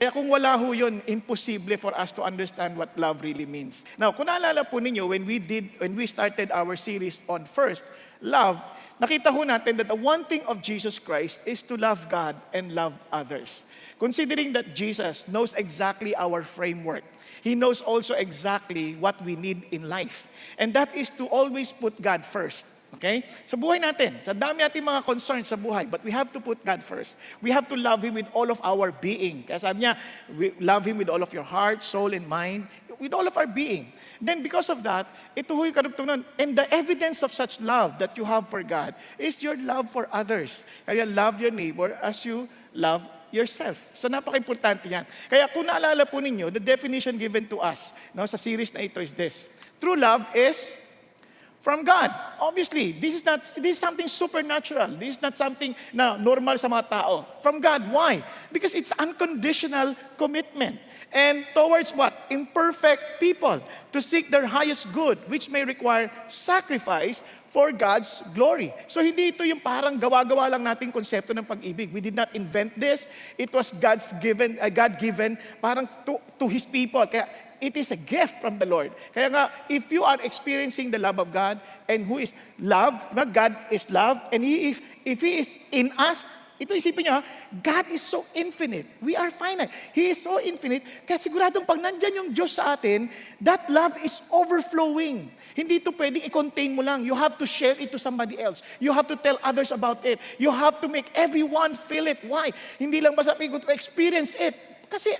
Kaya kung wala ho yun, imposible for us to understand what love really means. Now, kung naalala po ninyo, when we started our series on first, love, nakita ho natin that the one thing of Jesus Christ is to love God and love others. Considering that Jesus knows exactly our framework, He knows also exactly what we need in life. And that is to always put God first. Okay? Sa buhay natin, sa dami nating mga concerns sa buhay, but we have to put God first. We have to love Him with all of our being. Kaya sabi niya, we love Him with all of your heart, soul, and mind, with all of our being. Then because of that, ito ho yung karugtungan. And the evidence of such love that you have for God is your love for others. Kaya love your neighbor as you love yourself. So napaka-importante yan. Kaya kung naalala po ninyo, the definition given to us sa series na ito is this. True love is from God. Obviously, this is something supernatural. This is not something na normal sa mga tao. From God. Why? Because it's unconditional commitment. And towards what? Imperfect people. To seek their highest good, which may require sacrifice for God's glory. So hindi ito yung parang gawa-gawa lang nating konsepto ng pag-ibig. We did not invent this. It was God-given parang to His people. Kaya it is a gift from the Lord. Kaya nga, if you are experiencing the love of God, and who is love, God is love, and if He is in us, ito isipin nyo, God is so infinite. We are finite. He is so infinite. Kaya siguradong pag nandyan yung Diyos sa atin, that love is overflowing. Hindi ito pwedeng i-contain mo lang. You have to share it to somebody else. You have to tell others about it. You have to make everyone feel it. Why? Hindi lang basta to experience it. Kasi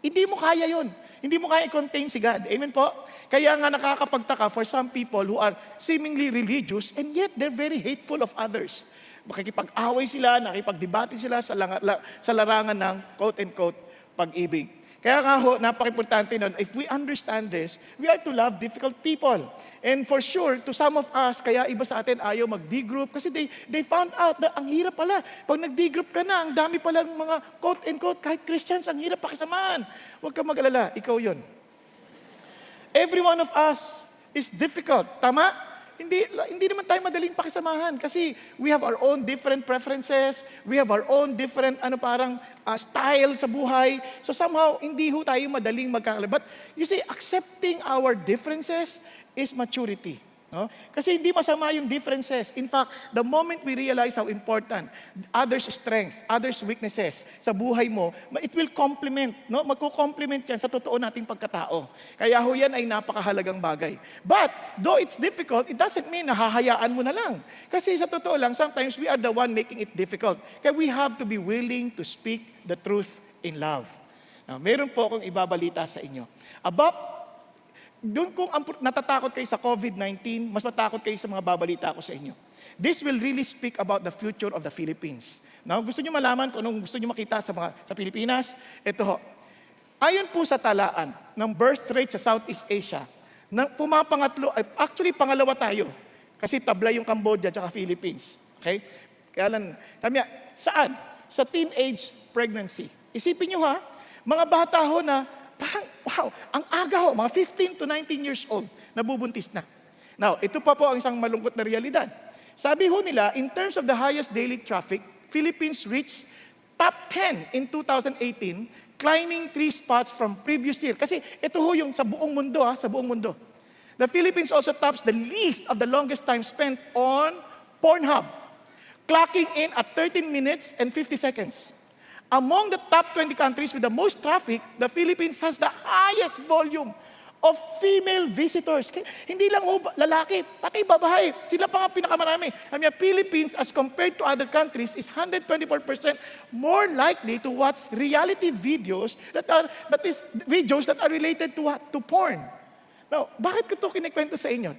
hindi mo kaya yun. Hindi mo kaya i-contain si God. Amen po? Kaya nga nakakapagtaka for some people who are seemingly religious and yet they're very hateful of others. Makikipag-away sila, nakipagdebate sila sa larangan ng quote-unquote pag-ibig. Kaya nga ho, napaka-importante nun, if we understand this, we are to love difficult people. And for sure, to some of us, kaya iba sa atin ayaw mag-D-group kasi they found out na ang hirap pala. Pag nag-D-group ka na, ang dami palang mga quote-unquote, kahit Christians, ang hirap pakisamahan. Huwag ka mag-alala, ikaw yun. Every one of us is difficult. Tama? Hindi naman tayo madaling pakisamahan kasi we have our own different preferences, we have our own different style sa buhay. So somehow, hindi ho tayo madaling magkakalala. But you see, accepting our differences is maturity. No? Kasi hindi masama yung differences. In fact, the moment we realize how important others' strength, others' weaknesses sa buhay mo, it will complement. No? Magko-complement yan sa totoo nating pagkatao. Kaya ho yan ay napakahalagang bagay. But, though it's difficult, it doesn't mean na hahayaan mo na lang. Kasi sa totoo lang, sometimes we are the one making it difficult. Kaya we have to be willing to speak the truth in love. Now, meron po akong ibabalita sa inyo. Doon kung natatakot kayo sa COVID-19, mas matakot kayo sa mga babalita ko sa inyo. This will really speak about the future of the Philippines. Now, gusto nyo malaman kung anong gusto nyo makita sa Pilipinas? Ito ho. Ayon po sa talaan ng birth rate sa Southeast Asia, actually pangalawa tayo. Kasi tabla yung Cambodia at Philippines. Okay? Kaya lang, saan? Sa teenage pregnancy. Isipin nyo ha, mga bata ho na parang, wow, ang aga ho, mga 15 to 19 years old, nabubuntis na. Now, ito pa po ang isang malungkot na realidad. Sabi ho nila, in terms of the highest daily traffic, Philippines reached top 10 in 2018, climbing 3 spots from previous year. Kasi ito ho yung sa buong mundo, sa buong mundo. The Philippines also tops the list of the longest time spent on Pornhub, clocking in at 13 minutes and 50 seconds. Among the top 20 countries with the most traffic, the Philippines has the highest volume of female visitors. Hindi lang lalaki, pati babae. Sila pa nga pinakamarami. Philippines, as compared to other countries, is 124% more likely to watch reality videos that are related to porn. Now, bakit ko ito kinikwento sa inyo?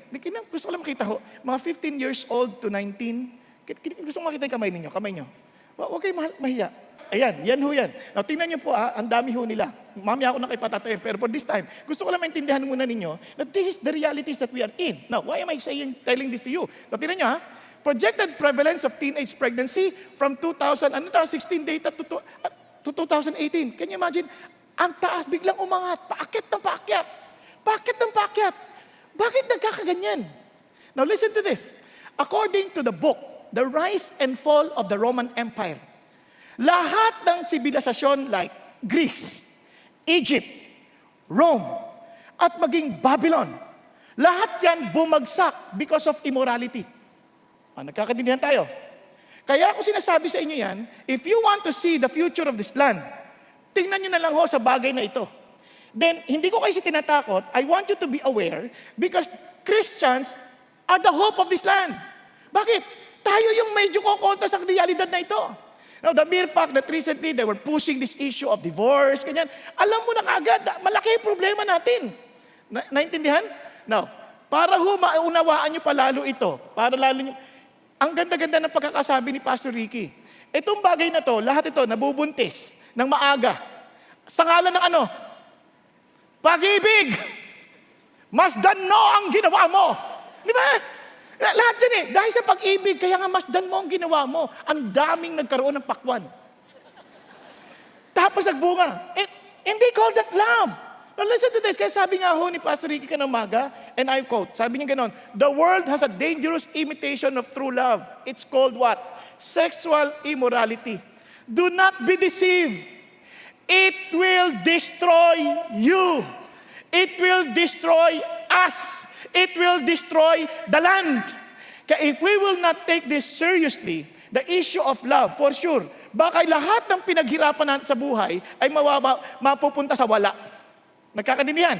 Gusto ko lang makita ho, mga 15 years old to 19, gusto ko makita yung kamay ninyo. Huwag kayo mahiya. Ayan, yan ho yan. Now, tingnan niyo po ang dami ho nila. Mamaya ako na kayo patatayin, pero for this time, gusto ko lang maintindihan muna ninyo that this is the realities that we are in. Now, why am I telling this to you? Now, tingnan niyo projected prevalence of teenage pregnancy from 2016 data to 2018. Can you imagine? Ang taas, biglang umangat. Paakyat ng paakyat. Paakyat ng paakyat. Bakit nagkakaganyan? Now, listen to this. According to the book, The Rise and Fall of the Roman Empire, lahat ng sibilisasyon like Greece, Egypt, Rome, at maging Babylon. Lahat yan bumagsak because of immorality. Nagkakaintindihan tayo? Kaya ako sinasabi sa inyo yan, if you want to see the future of this land, tingnan nyo na lang ho sa bagay na ito. Then, hindi ko kayo tinatakot. I want you to be aware because Christians are the hope of this land. Bakit? Tayo yung medyo kokontra sa realidad na ito. Now, the mere fact that recently they were pushing this issue of divorce, ganyan, alam mo na kaagad, malaki yung problema natin. Naintindihan? Now, para ho maunawaan nyo pa lalo ito, para lalo nyo, ang ganda-ganda ng pagkakasabi ni Pastor Ricky. Itong bagay na to, lahat ito nabubuntis ng maaga. Sa ngalan ng ano? Pag-ibig! Masdan mo ang ginawa mo. Di ba? Lahat dyan eh. Dahil sa pag-ibig, kaya nga masdan mo ang ginawa mo. Ang daming nagkaroon ng pakwan. Tapos nagbunga. And they call that love. Now listen to this. Kaya sabi nga ho ni Pastor Ricky Kanamaga, and I quote, sabi niya ganon, the world has a dangerous imitation of true love. It's called what? Sexual immorality. Do not be deceived. It will destroy you. It will destroy us. It will destroy the land. Kaya if we will not take this seriously, the issue of love, for sure, baka lahat ng pinaghirapan natin sa buhay ay mapupunta sa wala. Nagkakaintindihan?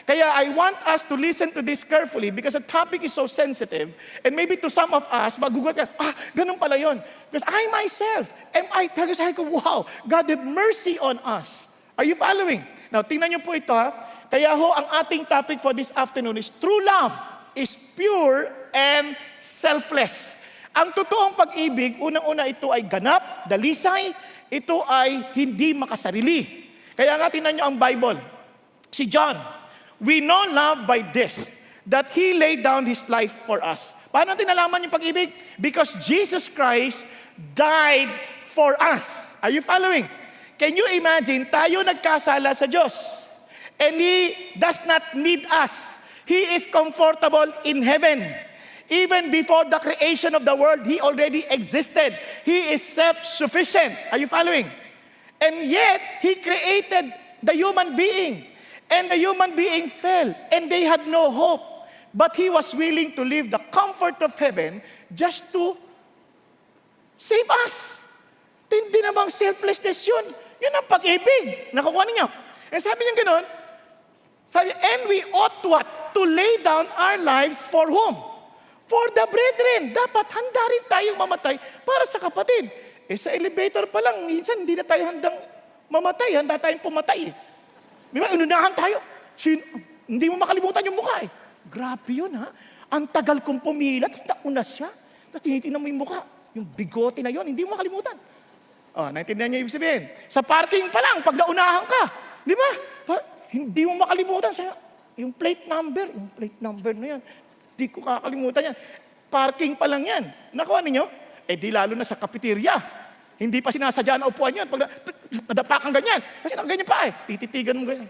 Kaya I want us to listen to this carefully because the topic is so sensitive and maybe to some of us, magugulat ka, ganun pala yun. Because I myself, sabi ko, wow, God have mercy on us. Are you following? Now, tingnan niyo po ito ha. Kaya ho, ang ating topic for this afternoon is true love is pure and selfless. Ang totoong pag-ibig, unang-una ito ay ganap, dalisay, ito ay hindi makasarili. Kaya nga tingnan niyo ang Bible. Si John, we know love by this, that He laid down His life for us. Paano natin nalaman yung pag-ibig? Because Jesus Christ died for us. Are you following? Can you imagine, tayo nagkasala sa Diyos. And He does not need us. He is comfortable in heaven. Even before the creation of the world, He already existed. He is self-sufficient. Are you following? And yet, He created the human being. And the human being fell, and they had no hope. But He was willing to leave the comfort of heaven just to save us. Hindi namang selflessness yun. Yun ang pag-ibig. Nakukuha ninyo. And sabi niya gano'n, and we ought to what? To lay down our lives for whom? For the brethren. Dapat handa rin tayong mamatay para sa kapatid. Sa elevator pa lang, minsan hindi na tayo handang mamatay, handa tayong pumatay. Di ba? Inunahan tayo. Hindi mo makalimutan yung mukha eh. Grabe yun ha. Ang tagal kong pumila, tapos nauna siya. Tapos tinitingnan mo yung mukha. Yung bigote na yun, hindi mo makalimutan. Naintindihan niyo ibig sabihin. Sa parking pa lang, pag naunahan ka. Di ba? Hindi mo makalimutan sa yung plate number na yan. Hindi ko kakalimutan yan. Parking pa lang yan. Nakuha ninyo? Di lalo na sa cafeteria. Hindi pa sinasadya na upuan yun. Pag nadapa kang ganyan. Kasi nakaganyan pa eh. Tititigan mo ganyan.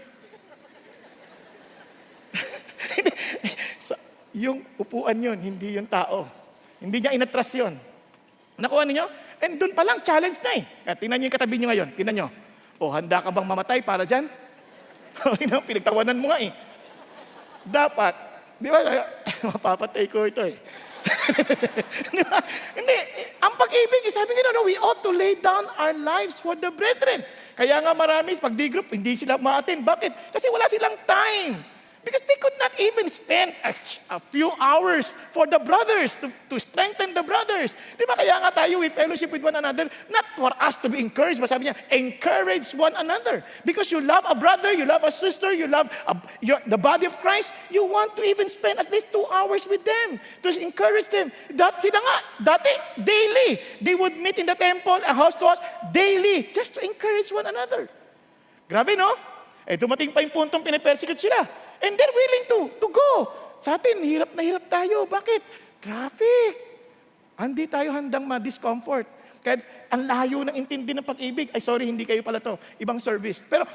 Yung upuan yun, hindi yung tao. Hindi niya inatras yun. Nakuha ninyo? And doon pa lang, challenge na eh. Kaya tingnan niyo yung katabi niyo ngayon. Tingnan niyo. Handa ka bang mamatay para dyan? Pinagtawanan mo nga eh. Dapat, di ba, mapapatay ko ito eh. Hindi, ang pag-ibig, sabi nila, we ought to lay down our lives for the brethren. Kaya nga marami, pag D-group, hindi sila ma-attend. Bakit? Kasi wala silang time. Because they could not even spend a few hours for the brothers, to strengthen the brothers. Di ba kaya nga tayo, we fellowship with one another, not for us to be encouraged, but sabi niya, encourage one another. Because you love a brother, you love a sister, you love the body of Christ, you want to even spend at least 2 hours with them, to encourage them. Sila nga, dati, daily, they would meet in the temple, a house to house, daily, just to encourage one another. Grabe, no? Dumating pa yung puntong pinapersecute sila. And they're willing to go. Sa atin, hirap na hirap tayo. Bakit? Traffic. Hindi tayo handang ma-discomfort. Kaya ang layo ng intindi ng pag-ibig. Ay, sorry, hindi kayo pala to. Ibang service. Pero,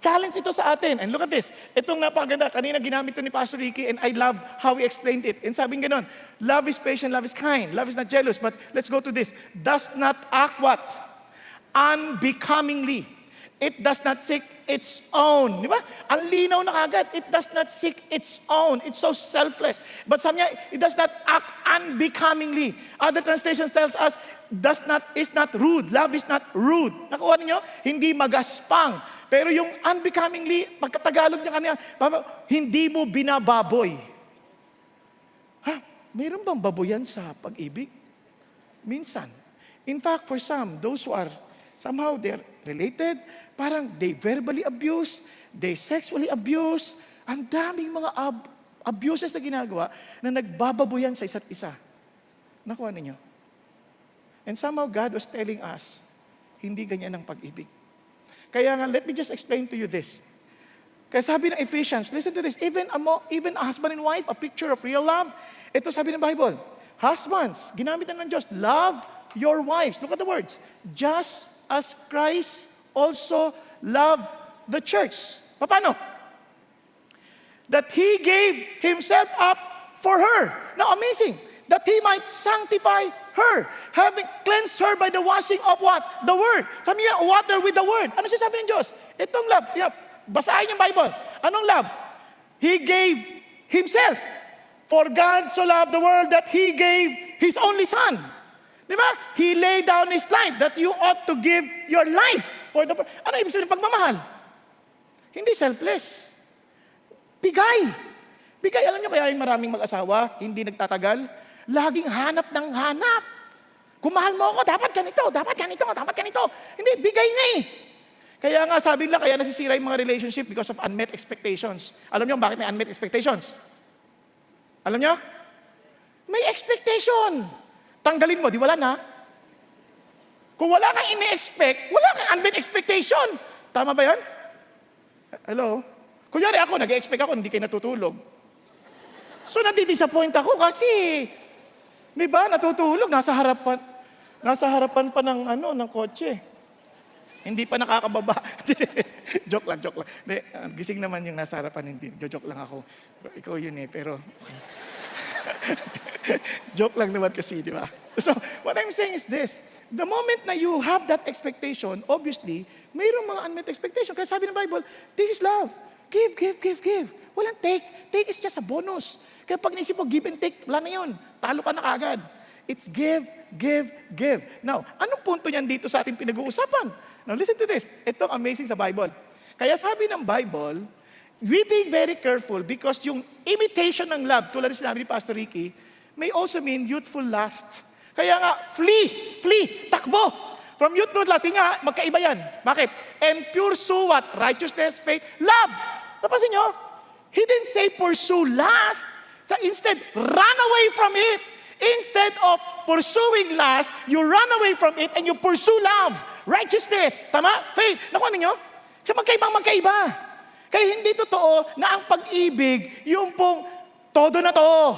challenge ito sa atin. And look at this. Itong napakaganda. Kanina ginamit ito ni Pastor Ricky and I love how he explained it. And sabi nga nun, love is patient, love is kind. Love is not jealous. But let's go to this. Does not act what? Unbecomingly. It does not seek its own. Di ba? Ang linaw na kagad. It does not seek its own. It's so selfless. But sabi niya, it does not act unbecomingly. Other translations tells us, is not rude. Love is not rude. Nakuha niyo? Hindi magaspang. Pero yung unbecomingly, pagkatagalog niya kanina, hindi mo binababoy. Mayroon bang baboyan sa pag-ibig? Minsan. In fact, for some, those who are somehow they're related, parang they verbally abuse, they sexually abuse, ang daming mga abuses na ginagawa na nagbababoyan sa isa't isa. Nakuha ninyo? And somehow God was telling us, hindi ganyan ang pag-ibig. Kaya nga, let me just explain to you this. Kaya sabi ng Ephesians, listen to this, even a husband and wife, a picture of real love, ito sabi ng Bible, husbands, ginamit na ng Diyos, love your wives. Look at the words. Just as Christ also loved the church. Paano? That He gave Himself up for her. Now, amazing. That He might sanctify her, having cleansed her by the washing of what? The Word. Sabi niya, water with the Word. Ano siya sabi ng Diyos? Itong love. Basahin yung Bible. Anong love? He gave Himself. For God so loved the world that He gave His only Son. Di ba? He laid down His life that you ought to give your life for the... Ano ibig sabihin ng pagmamahal? Hindi selfless. Bigay. Bigay. Alam niyo kaya yung maraming mag-asawa, hindi nagtatagal, laging hanap ng hanap. Kung mahal mo ako, dapat ganito, dapat ganito, dapat ganito. Hindi, bigay na eh. Kaya nga sabi nila, kaya nasisira yung mga relationship because of unmet expectations. Alam niyo bakit may unmet expectations? Alam niyo? May expectation. Tanggalin mo, di wala na. Kung wala kang ine-expect, wala kang unmet expectation. Tama ba yan? Hello? Kunyari ako, nag-expect ako, hindi kayo natutulog. So, nadi-disappoint ako kasi, di ba, natutulog, nasa harapan pa ng kotse. Hindi pa nakakababa. Joke lang. Di, gising naman yung nasa harapan, hindi. Joke lang ako. Ikaw yun pero... Joke lang naman kasi, di ba? So, what I'm saying is this. The moment na you have that expectation, obviously, mayroong mga unmet expectation. Kaya sabi ng Bible, this is love. Give. Walang take. Take is just a bonus. Kaya pag naisip mo, give and take, wala na yun. Talo ka na kaagad. It's give. Now, anong punto niyan dito sa ating pinag-uusapan? Now, listen to this. Ito amazing sa Bible. Kaya sabi ng Bible, we being very careful because yung imitation ng love, tulad ng sinabi ni Pastor Ricky, may also mean youthful lust. Kaya nga, flee, takbo. From youthful lust, nga, magkaiba yan. Bakit? And pursue what? Righteousness, faith, love. Napasin nyo? He didn't say pursue lust. Instead, run away from it. Instead of pursuing lust, you run away from it and you pursue love. Righteousness. Tama? Faith. Nakuha ninyo? So magkaiba. Kaya hindi totoo na ang pag-ibig, yung pong, todo na to.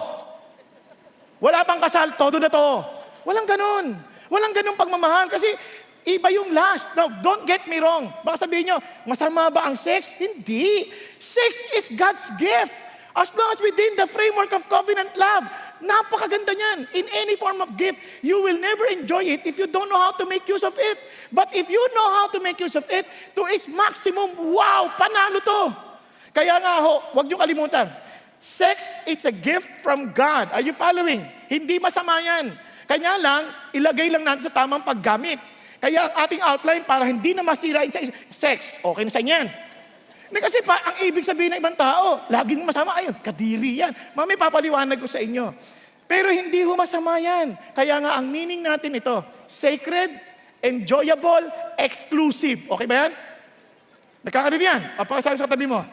Wala pang kasal, todo na to. Walang ganun. Walang ganun pagmamahal. Kasi iba yung lust. Now, don't get me wrong. Baka sabihin nyo, masama ba ang sex? Hindi. Sex is God's gift. As long as within the framework of covenant love, napakaganda niyan. In any form of gift, you will never enjoy it if you don't know how to make use of it. But if you know how to make use of it to its maximum, wow, panalo to. Kaya nga huwag niyo kalimutan. Sex is a gift from God. Are you following? Hindi masama yan. Kanya lang, ilagay lang natin sa tamang paggamit. Kaya ang ating outline para hindi na masira sa sex, okay na sa inyan. Kasi ang ibig sabihin ng ibang tao, laging masama, ayun, kadiri yan. Mami, papaliwanag ko sa inyo. Pero hindi ho masama yan. Kaya nga ang meaning natin ito, sacred, enjoyable, exclusive. Okay ba yan? Nagkakaroon yan. Papakasabi sa katabi mo.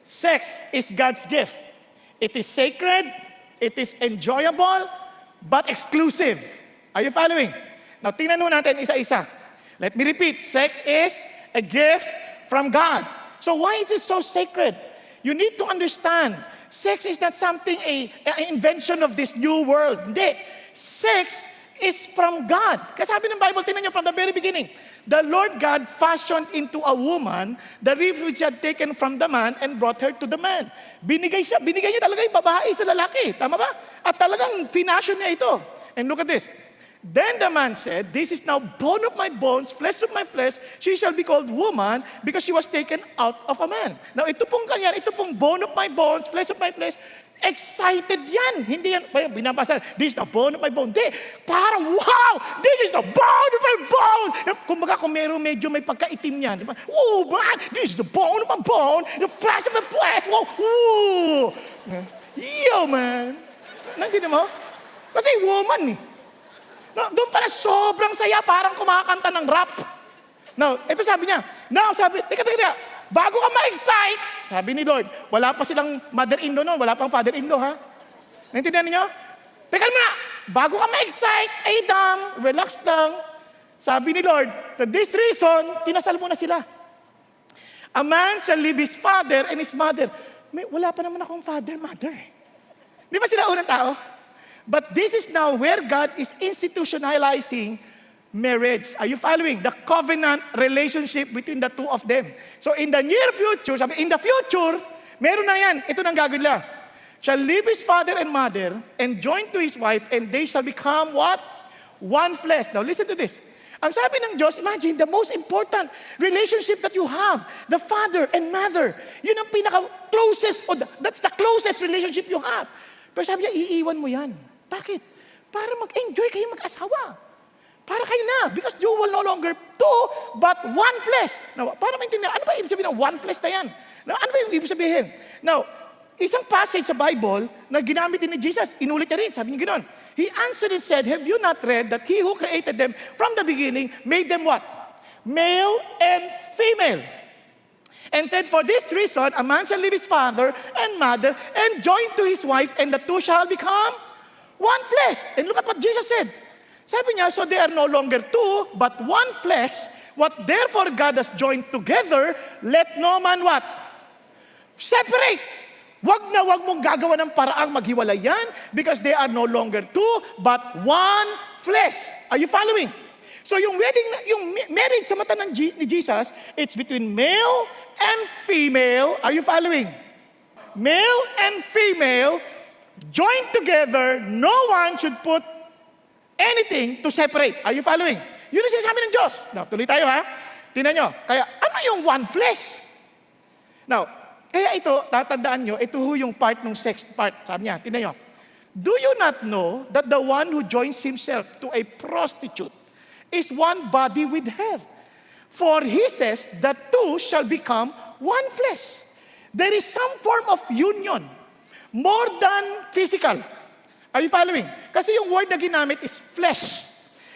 Sex is God's gift. It is sacred, it is enjoyable, but exclusive. Are you following? Now, tingnan mo natin isa-isa. Let me repeat. Sex is a gift from God. So why is it so sacred? You need to understand, sex is not something, an invention of this new world. Hindi. Sex is from God. Kasi sabi ng Bible, tingnan nyo from the very beginning, the Lord God fashioned into a woman the rib which had taken from the man and brought her to the man. Binigay niya talaga yung babae sa lalaki. Tama ba? At talagang finashion niya ito. And look at this. Then the man said, this is now bone of my bones, flesh of my flesh. She shall be called woman because she was taken out of a man. Now ito pong kanyan, ito pong bone of my bones, flesh of my flesh, excited yan. Hindi yan, binabasa, this is the bone of my bones. Hindi, parang wow, this is the bone of my bones. Kumbaga kung medyo may pagkaitim yan. Diba? Oh man, this is the bone of my bone, the flesh of my flesh. Wow, woo. Yo man. Nandiyan mo? Kasi woman eh. No, doon pala sobrang saya, parang kumakanta ng rap. Now, ito sabi niya, teka, bago ka ma-excite, sabi ni Lord, wala pa silang mother-in-law noon, wala pang father-in-law, ha? Naintindihan niyo? Teka muna, bago ka ma-excite, Adam, relax lang. Sabi ni Lord, for this reason, tinasal mo na sila. A man shall leave his father and his mother. Wala pa naman akong father, mother. Di ba sila unang tao? But this is now where God is institutionalizing marriage. Are you following? The covenant relationship between the two of them. So in the near future, in the future, meron na yan. Ito nang gagawin nila. Shall leave his father and mother and join to his wife and they shall become what? One flesh. Now listen to this. Ang sabi ng Diyos, imagine the most important relationship that you have, the father and mother. Yun ang pinaka-closest, that's the closest relationship you have. Pero sabi niya, iiwan mo yan. Bakit? Para mag-enjoy kayo mag-asawa. Para kayo na. Because you will no longer two, but one flesh. Now, para maintindihan, ano ba ibig sabihin ng one flesh na yan? Now, ano ba yung ibig sabihin? Now, isang passage sa Bible na ginamit din ni Jesus, inulit niya rin, sabi niya gano'n. He answered and said, have you not read that He who created them from the beginning made them what? Male and female. And said, for this reason, a man shall leave his father and mother and join to his wife, and the two shall become one flesh. And look at what Jesus said. Sabi niya, so they are no longer two, but one flesh. What therefore God has joined together, let no man what? Separate. Wag na wag mong gagawa ng paraang maghiwalay yan because they are no longer two, but one flesh. Are you following? So yung marriage sa mata ni Jesus, it's between male and female. Are you following? Male and female joined together, no one should put anything to separate. Are you following? Yun ang sinasabi ng Diyos. Now, tuloy tayo ha. Tingnan nyo. Kaya, ano yung one flesh? Now, kaya ito, tatandaan nyo, ito yung part ng sex part. Sabi niya, tingnan nyo. Do you not know that the one who joins himself to a prostitute is one body with her? For he says that two shall become one flesh. There is some form of union, more than physical. Are you following? Kasi yung word na ginamit is flesh.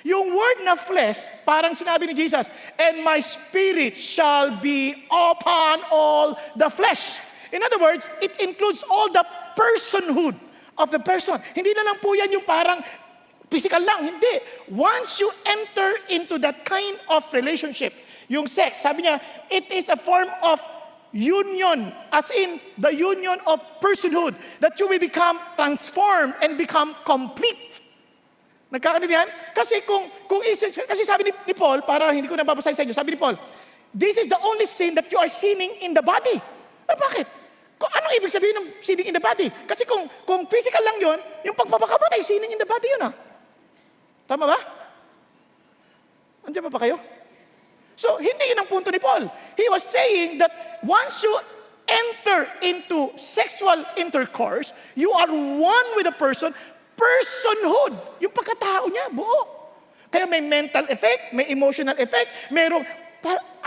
Yung word na flesh, parang sinabi ni Jesus, and my spirit shall be upon all the flesh. In other words, it includes all the personhood of the person. Hindi na lang po yan yung parang physical lang. Hindi. Once you enter into that kind of relationship, yung sex, sabi niya, it is a form of union, as in the union of personhood, that you will become transformed and become complete. Nagkakaintindihan? Kasi kasi sabi ni Paul, para hindi ko nababasahin sa inyo, sabi ni Paul, this is the only sin that you are sinning in the body. Bakit? Anong ibig sabihin ng sinning in the body? Kasi kung physical lang yon, yung pagpapakamatay, sinning in the body yun. Tama ba? Andiyan ba kayo? So, hindi yun ang punto ni Paul. He was saying that once you enter into sexual intercourse, you are one with a person, personhood. Yung pagkatao niya, buo. Kaya may mental effect, may emotional effect, mayroong,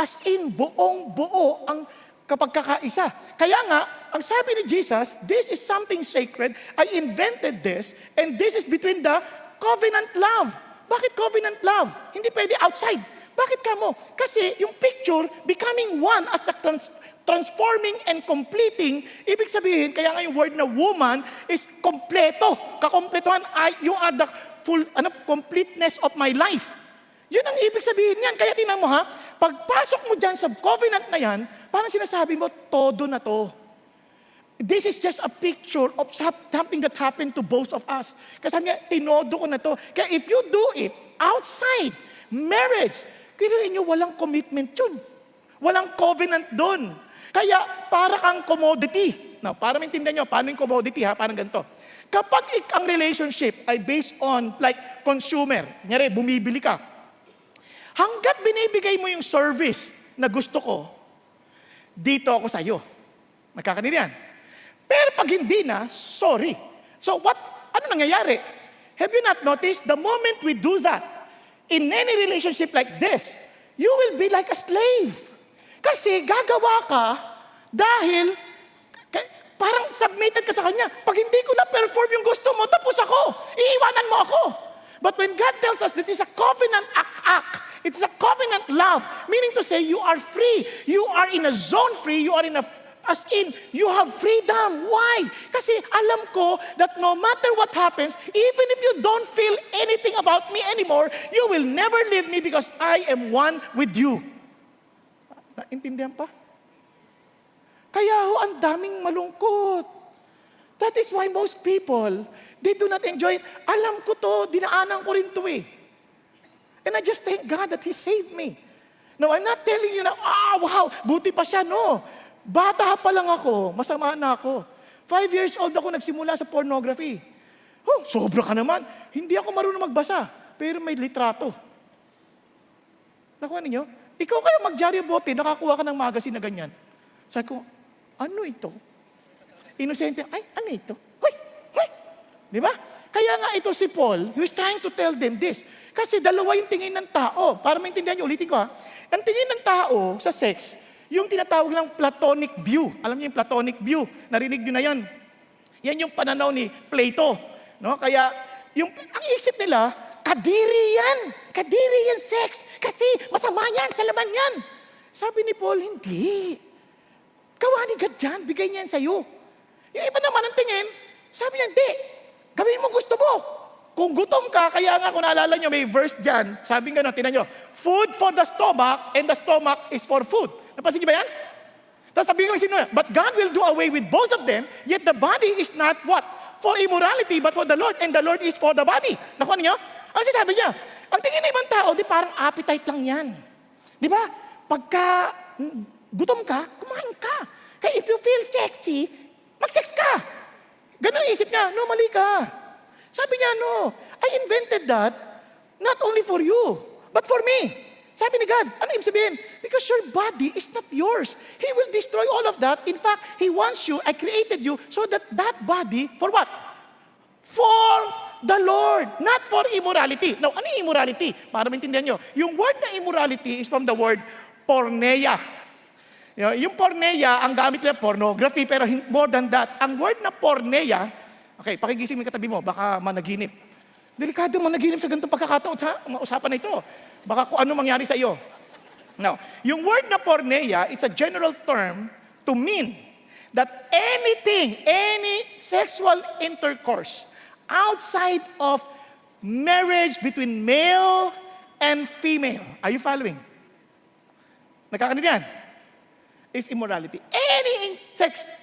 as in, buong-buo ang kapagkakaisa. Kaya nga, ang sabi ni Jesus, this is something sacred, I invented this, and this is between the covenant love. Bakit covenant love? Hindi pwede outside. Bakit ka mo? Kasi yung picture, becoming one as a transforming and completing, ibig sabihin, kaya nga yung word na woman is kompleto. Kakompletuhan, you are the full completeness of my life. Yun ang ibig sabihin niyan. Kaya tingnan mo ha, pagpasok mo dyan sa covenant na yan, parang sinasabi mo, todo na to. This is just a picture of something that happened to both of us. Kasi sabi niya, tinodo ko na to. Kaya if you do it outside marriage, kinuhin nyo, walang commitment yun. Walang covenant doon. Kaya para kang commodity. Now, para maintindihan nyo, paano yung commodity ha? Parang ganito. Kapag ang relationship ay based on like consumer, kunyari, bumibili ka, hanggat binibigay mo yung service na gusto ko, dito ako sa'yo. Nagkakaintindihan? Pero pag hindi na, sorry. So ano nangyayari? Have you not noticed, the moment we do that, in any relationship like this, you will be like a slave. Kasi gagawa ka dahil parang submitted ka sa Kanya. Pag hindi ko na-perform yung gusto mo, tapos ako. Iiwanan mo ako. But when God tells us that it's a covenant act, it's a covenant love, meaning to say you are free. You are in a zone free. You are in a as in, you have freedom. Why? Kasi alam ko that no matter what happens, even if you don't feel anything about me anymore, you will never leave me because I am one with you. Naintindihan pa? Kaya ang daming malungkot. That is why most people, they do not enjoy it. Alam ko to, dinaanan ko rin to eh. And I just thank God that He saved me. No, I'm not telling you na, wow, buti pa siya. No. Bata pa lang ako, masama na ako. 5 years old ako nagsimula sa pornography. Oh, sobra ka naman. Hindi ako marunong magbasa, pero may litrato. Nakuha ninyo? Ikaw kaya mag-Diaryo Bote, nakakuha ka ng magazine na ganyan. Sabi ko, ano ito? Inosente, ay, ano ito? Hoy! Hoy! Di ba? Kaya nga ito si Paul, he was trying to tell them this. Kasi dalawa yung tingin ng tao. Para maintindihan nyo, ulitin ko ha. Ang tingin ng tao sa sex, yung tinatawag lang platonic view. Alam niyo yung platonic view? Narinig niyo na yan. Yan yung pananaw ni Plato. No? Kaya, ang isip nila, kadiri yan. Kadiri yan sex. Kasi masama yan, sa laman yan. Sabi ni Paul, hindi. Gawa ni God yan, bigay niya yan sa'yo. Yung iba naman ang tingin, sabi niya, hindi. Gawin mo gusto mo. Kung gutom ka, kaya nga kung naalala nyo, may verse dyan, sabi nga, tinan nyo, food for the stomach and the stomach is for food. Napansin niyo ba yan? Tapos sabi nga sino, but God will do away with both of them, yet the body is not what? For immorality, but for the Lord, and the Lord is for the body. Nakuha niyo? Ang sinasabi niya, ang tingin ng ibang tao, di parang appetite lang yan. Di ba? Pagka gutom ka, kumain ka. Kaya if you feel sexy, mag-sex ka. Ganun ang isip niya, no, mali ka. Sabi niya, no, I invented that not only for you, but for me. Sabi ni God, ano ibig sabihin? Because your body is not yours. He will destroy all of that. In fact, He wants you, I created you, so that body, for what? For the Lord, not for immorality. Now, ano yung immorality? Para maintindihan nyo, yung word na immorality is from the word porneia. Yung porneia, ang gamit nila pornography, pero more than that, ang word na porneia, okay, pakigising mo yung katabi mo, baka managinip. Delikado managinip sa ganitong pagkakataon sa usapan na ito. Baka kung ano mangyari sa iyo. Now, yung word na porneia, it's a general term to mean that anything, any sexual intercourse outside of marriage between male and female. Are you following? Nagkakaintindihan? Is immorality. Any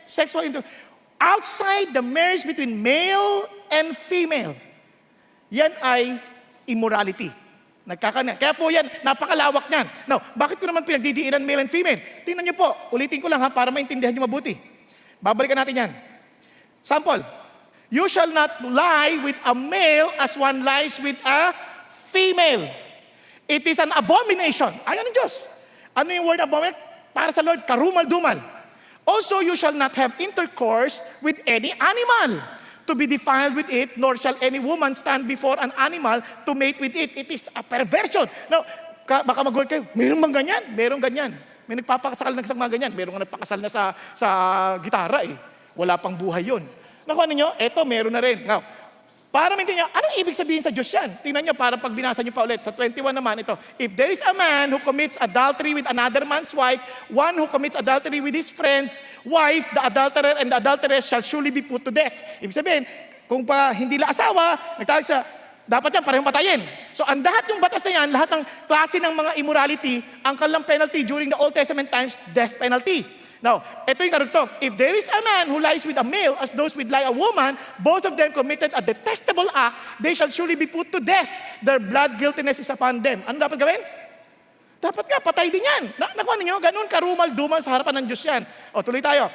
sexual intercourse outside the marriage between male and female, yan ay immorality. Nagkakaintindihan. Kaya po yan, napakalawak niyan. Now, bakit ko naman pinagdidiinan male and female? Tingnan niyo po, ulitin ko lang ha, para maintindihan niyo mabuti. Babalikan natin yan. Sample, you shall not lie with a male as one lies with a female. It is an abomination. Ayaw ng Diyos. Ano yung word abomination? Para sa Lord, karumal-dumal. Also, you shall not have intercourse with any animal to be defiled with it, nor shall any woman stand before an animal to mate with it. It is a perversion. Now, baka mag-word kayo, meron bang ganyan? Meron ganyan. May nagpapakasal na sa mga ganyan. Meron nga nagpakasal na sa gitara eh. Wala pang buhay yun. Nakuha ninyo? Eto, meron na rin. Now, para maintindihan nyo, anong ibig sabihin sa Diyos yan? Tingnan nyo, para pag binasa nyo pa ulit. Sa 21 naman ito, if there is a man who commits adultery with another man's wife, one who commits adultery with his friend's wife, the adulterer and the adulteress shall surely be put to death. Ibig sabihin, kung pa hindi la asawa, nagtawag sa, dapat yan, parehong patayin. So, ang lahat yung batas na yan, lahat ng klase ng mga immorality, ang kanilang penalty during the Old Testament times, death penalty. Now, ito yung karugtong. If there is a man who lies with a male as those with lie a woman, both of them committed a detestable act, they shall surely be put to death. Their blood guiltiness is upon them. Ano dapat gawin? Dapat nga, patay din yan. Nakuha ninyo, ganun karumal-dumal sa harapan ng Diyos yan. O, tuloy tayo.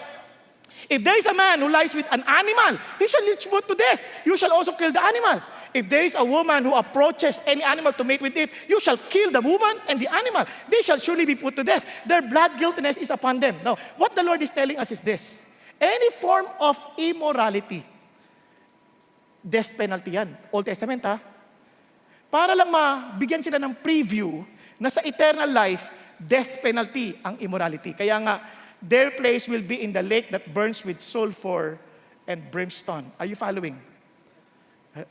If there is a man who lies with an animal, he shall be put to death. You shall also kill the animal. If there is a woman who approaches any animal to mate with it, you shall kill the woman and the animal. They shall surely be put to death. Their blood guiltiness is upon them. Now, what the Lord is telling us is this. Any form of immorality, death penalty yan. Old Testament, ha? Para lang mabigyan sila ng preview na sa eternal life, death penalty ang immorality. Kaya nga, their place will be in the lake that burns with sulfur and brimstone. Are you following?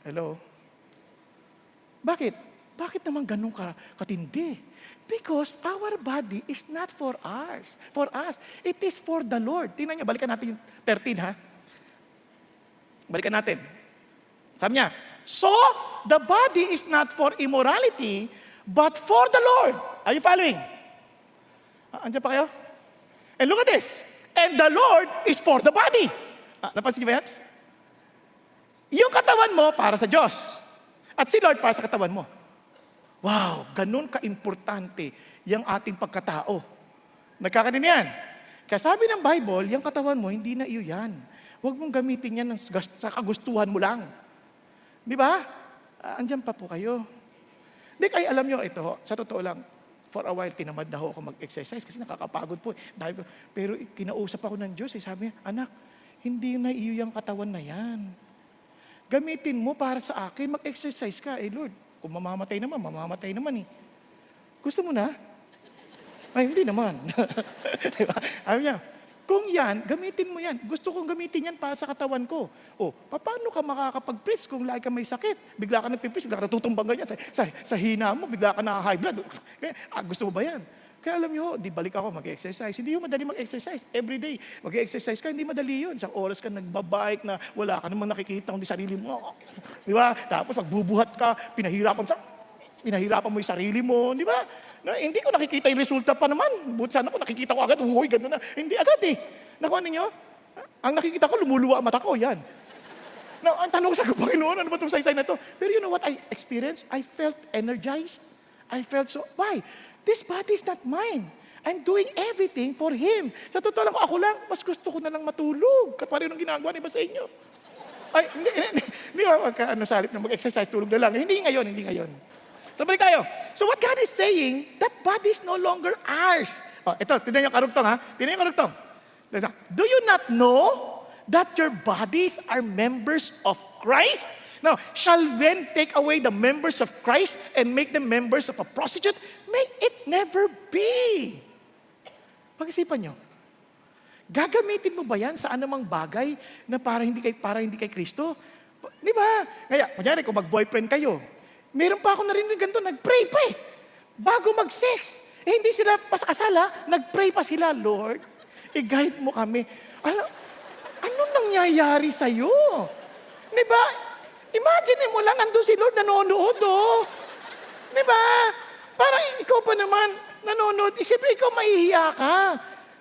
Hello? Bakit? Bakit naman ganun katindi? Because our body is not for us. For us. It is for the Lord. Tingnan niyo, balikan natin yung 13, ha? Balikan natin. Sabi niya, so, the body is not for immorality, but for the Lord. Are you following? Andiyan pa kayo? And look at this. And the Lord is for the body. Napansin niyo ba yan? Yung katawan mo para sa Diyos. At si Lord para sa katawan mo. Wow, ganun ka-importante yung ating pagkatao. Nagkakanin yan. Kaya sabi ng Bible, yung katawan mo, hindi na iyo yan. Huwag mong gamitin yan sa kagustuhan mo lang. Di ba? Andiyan pa po kayo. Hindi, kaya alam nyo, ito, sa totoo lang, for a while, tinamad na ako mag-exercise kasi nakakapagod po. Pero kinausap ako ng Diyos, sabi niya, anak, hindi na iyo yung katawan na yan. Gamitin mo para sa akin, mag-exercise ka. Lord, kung mamamatay naman eh. Gusto mo na? Ay, hindi naman. Diba? Sabi niya, kung yan, gamitin mo yan. Gusto kong gamitin yan para sa katawan ko. Paano ka makakapag-preach kung lagi ka may sakit? Bigla ka nagpipreach, bigla ka natutumbang ganyan. Sa hina mo, bigla ka na high blood. Gusto mo ba yan? Kaya alam nyo, di balik ako mag-exercise. Hindi yung madali mag-exercise. Every day, mag-exercise ka, hindi madali yun. Isang oras ka nagbabike na wala ka namang nakikita kundi sarili mo. Di ba? Tapos magbubuhat ka, pinahirapan mo yung sarili mo. Di ba? Hindi ko nakikita yung resulta pa naman. Buti sana ko nakikita ko agad, uy, gano'n na. Hindi agad eh. Nakuha ninyo? Ang nakikita ko, lumuluwa ang mata ko, yan. Now, ang tanong sa Panginoon, ano ba itong saysay na ito? Pero you know what I experienced? I felt energized. I felt so, why? This body is not mine. I'm doing everything for Him. Sa totoo lang, ako lang, mas gusto ko na lang matulog. Katwari nung ginagawa ni ba sa inyo? Ay, hindi ba salit na mag-exercise, tulog na lang. Hindi ngayon. So, balik tayo. So, what God is saying, that body is no longer ours. Ito, tignan yung karugtong, ha? Tignan yung karugtong. Do you not know that your bodies are members of Christ? Now, shall men take away the members of Christ and make them members of a prostitute? May it never be. Pag-isipan nyo, gagamitin mo ba yan sa anumang bagay na para hindi kay Kristo? Di ba? Kaya, kunyari, kung mag-boyfriend kayo, meron pa ako narinig ganito, nag-pray pa eh. Bago mag-sex. Hindi sila pasakasala, nag-pray pa sila, Lord, i-guide mo kami. Anong nangyayari sa'yo? Di ba? Imagine mo lang, nandun si Lord nanonood, Di ba? Parang ikaw pa naman nanonood. Siyempre, ikaw mahihiya ka.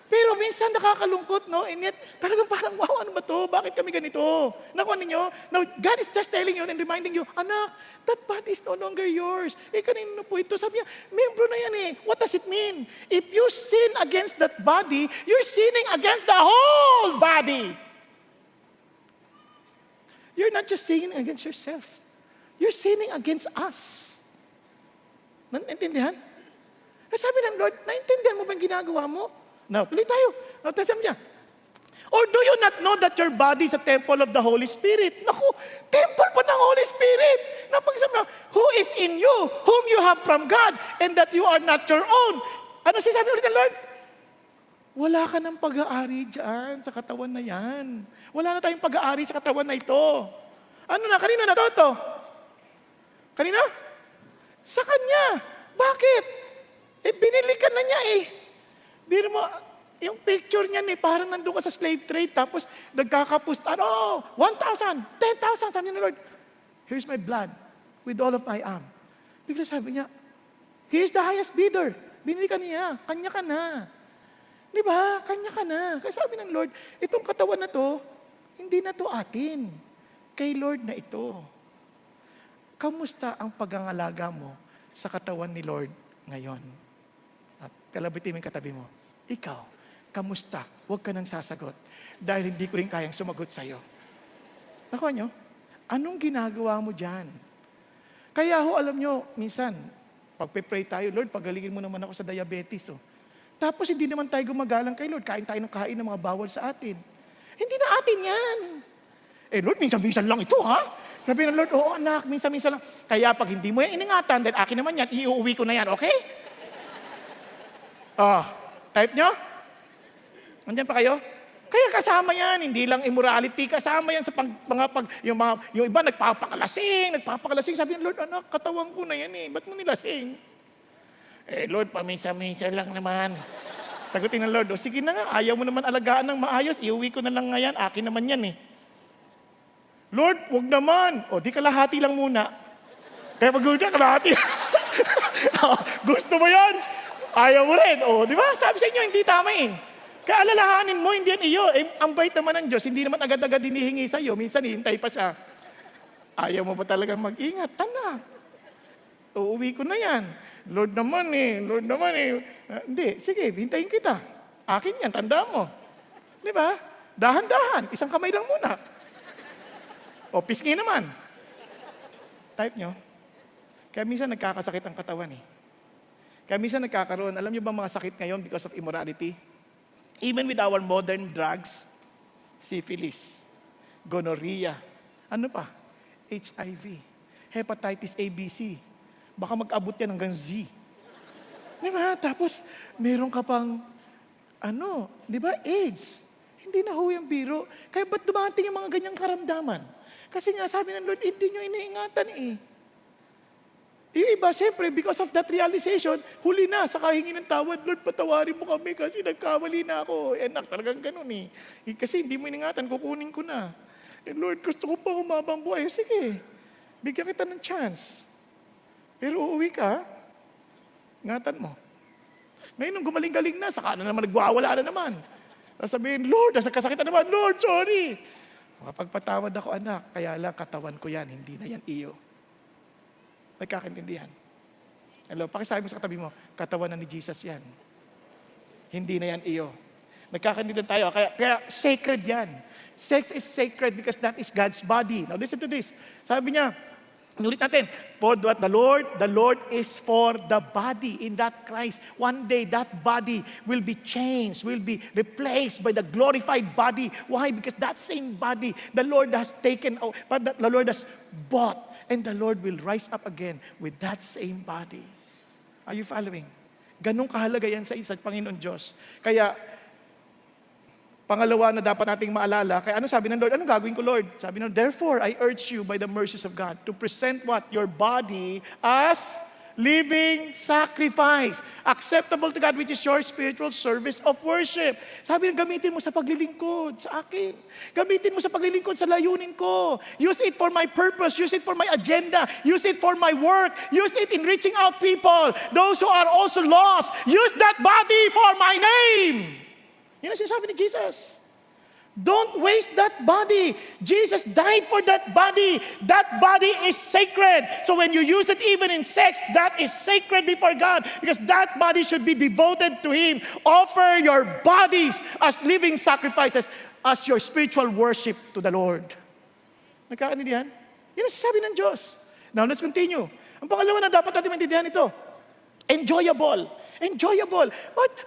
Pero minsan nakakalungkot, no? And yet, talagang parang, wow, ano ba to? Bakit kami ganito? Nakuha ninyo? Now, God is just telling you and reminding you, anak, that body is no longer yours. Kanino po ito? Sabi niya, membro na yan eh. What does it mean? If you sin against that body, you're sinning against the whole body. You're not just sinning against yourself. You're sinning against us. Naintindihan? Sabi ng Lord, naintindihan mo ba yung ginagawa mo? Now, tuloy tayo. Now, sabi niya, or do you not know that your body is a temple of the Holy Spirit? Naku, temple pa ng Holy Spirit. Napag-sabi mo, who is in you, whom you have from God, and that you are not your own. Ano sinasabi ulit ng Lord? Wala ka ng pag-aari dyan sa katawan na yan. Wala na tayong pag-aari sa katawan na ito. Ano na? Kanino na to? Kanino? Sa Kanya. Bakit? Binili ka na niya eh. Biro mo, yung picture niya eh, parang nandun ka sa slave trade, tapos nagkakapusta, 1,000, 10,000, sabi niya ng Lord, here's my blood, with all of my arm. Bigla sabi niya, He is the highest bidder. Binili ka niya, Kanya ka na. Di ba? Kanya ka na. Kasi sabi ng Lord, itong katawan na to, hindi na to atin. Kay Lord na ito. Kamusta ang pag-angalaga mo sa katawan ni Lord ngayon? At kalabitin mo yung katabi mo, ikaw, kamusta? Huwag ka nang sasagot dahil hindi ko rin kayang sumagot sa'yo. Nakuha nyo? Anong ginagawa mo dyan? Kaya alam nyo, minsan, pagpe-pray tayo, Lord, pagalingin mo naman ako sa diabetes. Oh. Tapos hindi naman tayo gumagalang kay Lord, kain tayo ng kain ng mga bawal sa atin. Hindi na atin yan. Lord, minsan-minsan lang ito, ha? Sabi ng Lord, oo anak, minsan-minsan lang. Kaya pag hindi mo yan iningatan, dahil akin naman yan, iuwi ko na yan, okay? Type nyo? Nandiyan pa kayo? Kaya kasama yan, hindi lang immorality, kasama yan sa yung iba nagpapakalasing. Sabi ng Lord, anak, katawan ko na yan ba't mo nilasing? Lord, paminsan-minsan lang naman. Sagutin ng Lord, sige na nga, ayaw mo naman alagaan ng maayos, iuwi ko na lang ngayon, akin naman yan Lord, wag naman. Di kalahati lang muna. Kaya pag kalahati. Gusto mo yan? Ayaw mo rin. Di ba? Sabi sa inyo, hindi tama Kaya alalahanin mo, hindi yan iyo. Ang bait naman ng Diyos, hindi naman agad-agad hinihingi sa iyo. Minsan, hintay pa siya. Ayaw mo ba talagang mag-ingat? Anak, uuwi ko na yan. Lord naman hindi, sige, hintayin kita. Akin yan, tandaan mo. Di ba? Dahan-dahan, isang kamay lang muna. Pisngi naman. Type nyo. Kaya minsan nagkakasakit ang katawan Kaya minsan nagkakaroon, alam nyo ba mga sakit ngayon because of immorality? Even with our modern drugs, syphilis, gonorrhea, ano pa? HIV, hepatitis A, B, C. Baka mag-abot yan hanggang Z. Di ba? Tapos, meron ka pang, di ba? AIDS. Hindi na ho yung biro. Kaya ba't dumating yung mga ganyang karamdaman? Kasi nga sabi ng Lord, hindi nyo iniingatan Yung iba, siyempre, because of that realization, huli na, saka hingi ng tawad, Lord, patawarin mo kami kasi nagkamali na ako. Anak, talagang ganun Kasi hindi mo iningatan, kukunin ko na. Lord, gusto ko pa humabang buhay. Sige, bigyan kita ng chance. Pero uuwi ka, ingatan mo. Ngayon, nung gumaling-galing na, saka na naman, nagwawala na naman. Sabihin, Lord, nasa kasakitan naman, Lord, sorry. Mapagpatawad ako, anak, kaya lang katawan ko yan, hindi na yan iyo. Nagkakaintindihan. Hello, pakisabi mo sa katabi mo, katawan na ni Jesus yan. Hindi na yan iyo. Nagkakaintindihan tayo, kaya sacred yan. Sex is sacred because that is God's body. Now listen to this. Sabi niya, ulit natin, for what the Lord is for the body in that Christ. One day, that body will be changed, will be replaced by the glorified body. Why? Because that same body, the Lord has taken out, but the Lord has bought, and the Lord will rise up again with that same body. Are you following? Ganong kahalaga yan sa Panginoon Diyos. Kaya, pangalawa na dapat nating maalala, kaya ano sabi ng Lord? Anong gagawin ko, Lord? Sabi ng Lord, therefore, I urge you by the mercies of God to present what? Your body as living sacrifice, acceptable to God, which is your spiritual service of worship. Sabi ng gamitin mo sa paglilingkod sa akin. Gamitin mo sa paglilingkod sa layunin ko. Use it for my purpose. Use it for my agenda. Use it for my work. Use it in reaching out people. Those who are also lost. Use that body for my name. Yan ang sinasabi ni Jesus. Don't waste that body. Jesus died for that body. That body is sacred. So when you use it even in sex, that is sacred before God because that body should be devoted to Him. Offer your bodies as living sacrifices as your spiritual worship to the Lord. Nagkakaintindihan? Yan ang sinasabi ng Diyos. Now let's continue. Ang pangalawa na dapat natin maintindihan ito, enjoyable. Enjoyable.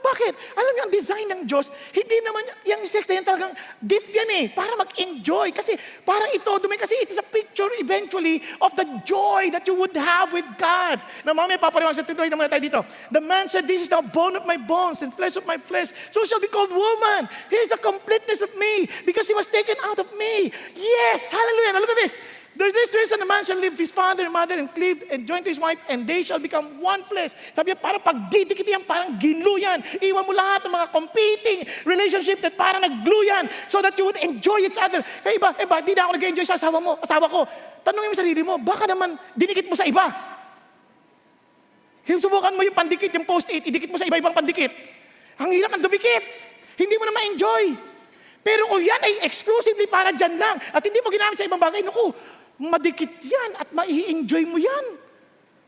Bakit? Alam niyo, ang design ng Diyos, hindi naman, yung sex na yan talagang gift yan para mag-enjoy. Kasi parang ito, kasi it is a picture eventually of the joy that you would have with God. Na mamaya papaliwanag sa tituloy naman tayo dito. The man said, this is the bone of my bones and flesh of my flesh. So shall be called woman. He is the completeness of me because he was taken out of me. Yes, hallelujah. Now look at this. There's this reason a man shall leave his father and mother and cleave and join to his wife and they shall become one flesh. Sabi niya, parang pagdidikit yan, parang ginlu yan. Iwan mo lahat ng mga competing relationship that parang nag-glue yan so that you would enjoy each other. Kaya iba, di na ako nag-enjoy sa asawa ko. Tanungin mo sarili mo, baka naman dinikit mo sa iba. Subukan mo yung pandikit, yung post-it, idikit mo sa iba-ibang pandikit. Ang hirap ng dumikit. Hindi mo na ma-enjoy. Pero kung yan ay exclusively para dyan lang at hindi mo ginamit sa ibang bagay, naku, madikit yan at mai-enjoy mo yan.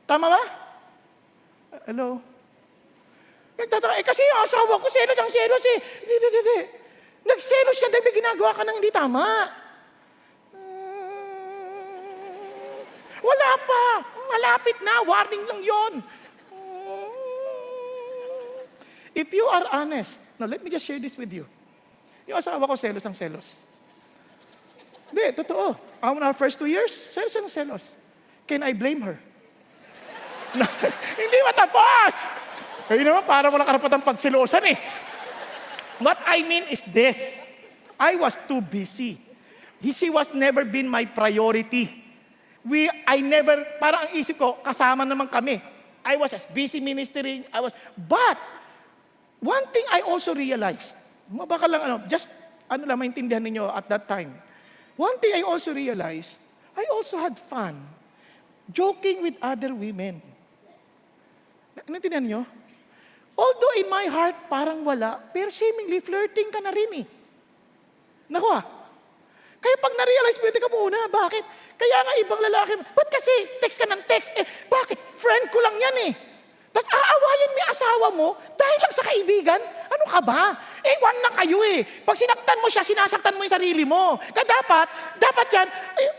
Tama ba? Hello? Nagtataka, kasi yung asawa ko, selos ang selos eh. Hindi. Nagselos siya dahil may ginagawa ka nang hindi tama. Wala pa. Malapit na. Warning lang yon. If you are honest, now let me just share this with you. Yung asawa ko, selos ang selos. Hindi, totoo. On our first 2 years, selos ang selos. Can I blame her? Hindi matapos! Kayo naman, parang wala karapatang pagsilosan eh. What I mean is this. I was too busy. She was never been my priority. Parang ang isip ko, kasama naman kami. I was as busy ministering. But, one thing I also realized, baka lang, maintindihan ninyo at that time. One thing I also realized, I also had fun joking with other women. Naintindihan nyo? Although in my heart, parang wala, pero seemingly flirting ka na rin eh. Naku Kaya pag na-realize mo, teka muna, bakit? Kaya nga ibang lalaki, ba't kasi text ka ng text? Bakit? Friend ko lang yan eh. Tapos aawayan mo yung asawa mo dahil lang sa kaibigan? Ano ka ba? One na kayo eh. Pag sinaktan mo siya, sinasaktan mo yung sarili mo. Kaya dapat yan,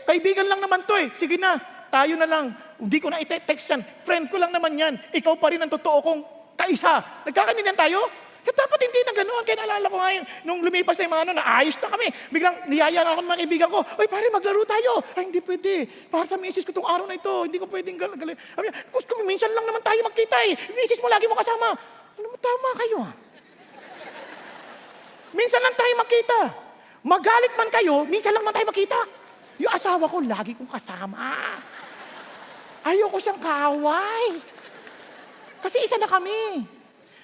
kaibigan lang naman to eh. Sige na, tayo na lang. Hindi ko na i-text yan. Friend ko lang naman yan. Ikaw pa rin ang totoo kong kaisa. Nagkakaninyan tayo? Kaya dapat hindi na ganoon. Kaya naalala ko ngayon, nung lumipas na yung mga naayos na kami. Biglang niyaya ako ng mga kaibigan ko, "Oy, pare, maglaro tayo." Ay, hindi pwede. Para sa misis ko itong araw na ito, hindi ko pwedeng galing. Gusto ko, minsan lang naman tayo magkita eh. Misis mo lagi mo kasama. Ano mo, tama kayo Minsan lang tayo magkita. Magalit man kayo, minsan lang man tayo magkita. Yung asawa ko, lagi kong kasama. Ayoko siyang kaaway. Kasi isa na kami.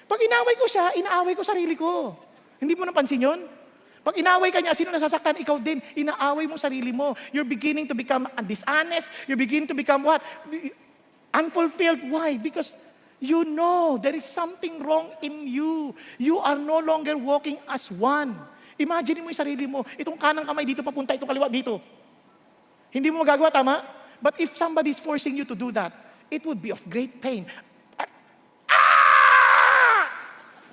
Pag inaway ko siya, inaaway ko sarili ko. Hindi mo napansin yun? Pag inaway ka niya, sino nasasaktan? Ikaw din. Inaaway mo sarili mo. You're beginning to become dishonest. You're beginning to become what? Unfulfilled. Why? Because you know there is something wrong in you. You are no longer walking as one. Imagine mo yung sarili mo. Itong kanang kamay dito papunta, itong kaliwa dito. Hindi mo magagawa, tama? But if somebody is forcing you to do that, it would be of great pain.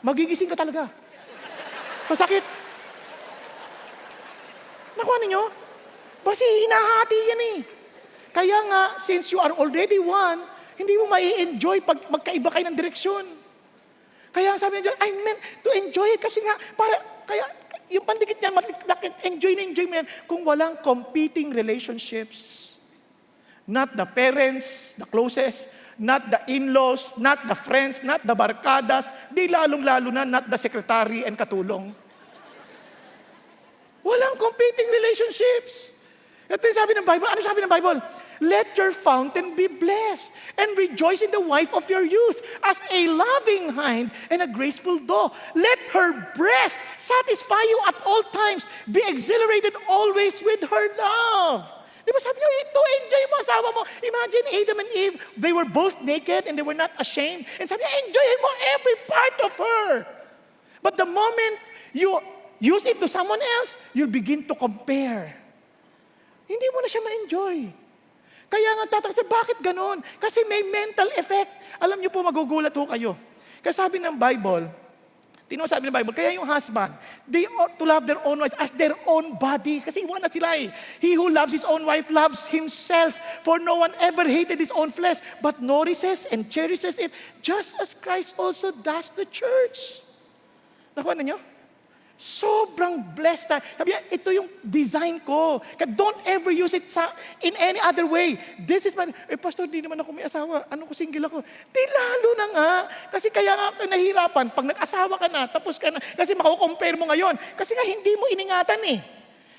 Magigising ka talaga. Sa sakit. Nakuha ninyo? Kasi hinahati yan eh. Kaya nga, since you are already one, hindi mo mai-enjoy pag magkaiba kayo ng direksyon. Kaya sabi niya, I meant to enjoy it. Kasi nga, kaya yung pandikit niya, enjoy mo yan kung walang competing relationships. Not the parents, the closest, not the in-laws, not the friends, not the barkadas, di lalong-lalo na, not the secretary and katulong. Walang competing relationships. Ito yung sabi ng Bible. Ano sabi ng Bible? Let your fountain be blessed and rejoice in the wife of your youth as a loving hind and a graceful doe. Let her breast satisfy you at all times. Be exhilarated always with her love. Di ba sabi niyo, ito, enjoy mo asawa mo. Imagine Adam and Eve, they were both naked and they were not ashamed. And sabi niya, enjoy mo every part of her. But the moment you use it to someone else, you'll begin to compare. Hindi mo na siya ma-enjoy. Kaya nga tatakot, bakit ganon? Kasi may mental effect. Alam niyo po, magugulat ho kayo. Kasi sabi ng Bible, sabi ng Bible, kaya yung husband, they ought to love their own wives as their own bodies. Kasi iwan na sila eh. He who loves his own wife loves himself. For no one ever hated his own flesh, but nourishes and cherishes it, just as Christ also does the church. Nakuha na niyo? Sobrang blessed na. Sabi niya, ito yung design ko. Kaya don't ever use it in any other way. This is pastor, di naman ako may asawa. Ano ko, single ako? Di lalo na nga. Kasi kaya nga ako nahihirapan. Pag nag-asawa ka na, tapos ka na. Kasi makakompare mo ngayon. Kasi nga hindi mo iningatan eh.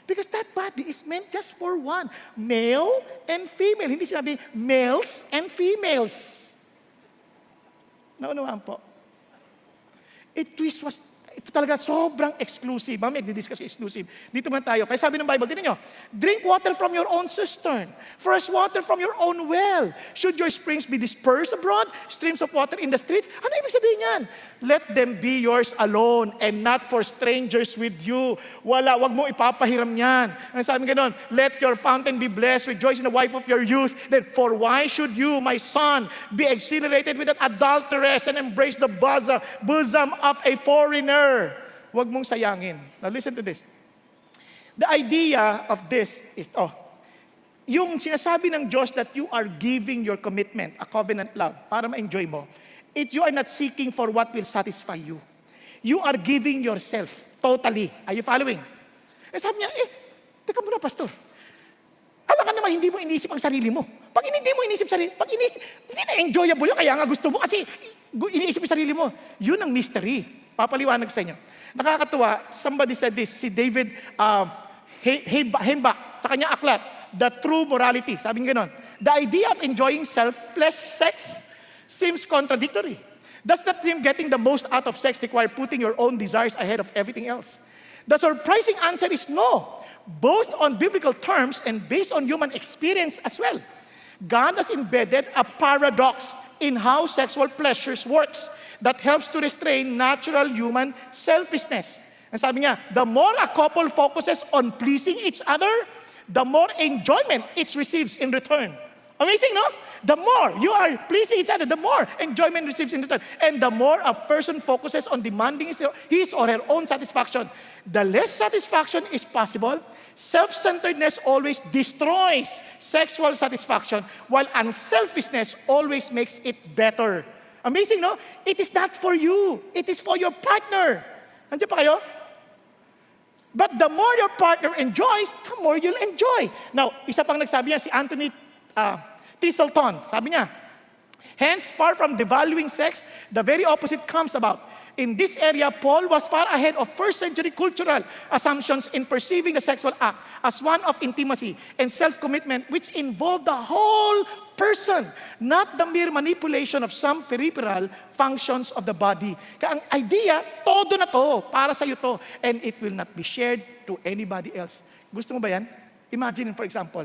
Because that body is meant just for one. Male and female. Hindi sinabi, males and females. Naunawaan po. It talaga sobrang exclusive. Mamaya, di-discuss yung exclusive. Dito man tayo. Kaya sabi ng Bible, tinan nyo, drink water from your own cistern, fresh water from your own well. Should your springs be dispersed abroad, streams of water in the streets? Ano ibig sabihin yan? Let them be yours alone and not for strangers with you. Wag mo ipapahiram yan. Ang sabi gano'n, let your fountain be blessed, rejoice in the wife of your youth. Then, for why should you, my son, be exhilarated with an adulteress and embrace the bosom of a foreigner? Huwag mong sayangin. Now listen to this. The idea of this is, yung sinasabi ng Diyos that you are giving your commitment, a covenant love, para ma-enjoy mo, you are not seeking for what will satisfy you. You are giving yourself totally. Are you following? Sabi niya, teka muna, pastor. Alam ka naman, hindi mo inisip ang sarili mo. Pag hindi mo inisip sarili, hindi na enjoyable yun, kaya nga gusto mo kasi iniisip yung sarili mo. Yun ang mystery. Papaliwanag sa inyo. Nakakatuwa, somebody said this, si David Hemba, sa kanya aklat, The True Morality. Sabi nga ganon, the idea of enjoying selfless sex seems contradictory. Does not seem getting the most out of sex require putting your own desires ahead of everything else? The surprising answer is no, both on biblical terms and based on human experience as well. God has embedded a paradox in how sexual pleasures works that helps to restrain natural human selfishness. And sabi niya, the more a couple focuses on pleasing each other, the more enjoyment it receives in return. Amazing, no? The more you are pleasing each other, the more enjoyment receives in return. And the more a person focuses on demanding his or her own satisfaction, the less satisfaction is possible. Self-centeredness always destroys sexual satisfaction, while unselfishness always makes it better. Amazing, no? It is not for you. It is for your partner. Nandiyan pa kayo? But the more your partner enjoys, the more you'll enjoy. Now, isa pang nagsabi niya, si Anthony Thistleton. Sabi niya, hence, far from devaluing sex, the very opposite comes about. In this area, Paul was far ahead of first-century cultural assumptions in perceiving the sexual act as one of intimacy and self-commitment which involved the whole person, not the mere manipulation of some peripheral functions of the body. Kaya ang idea, todo na to, para sa'yo to, and it will not be shared to anybody else. Gusto mo ba yan? Imagine, for example,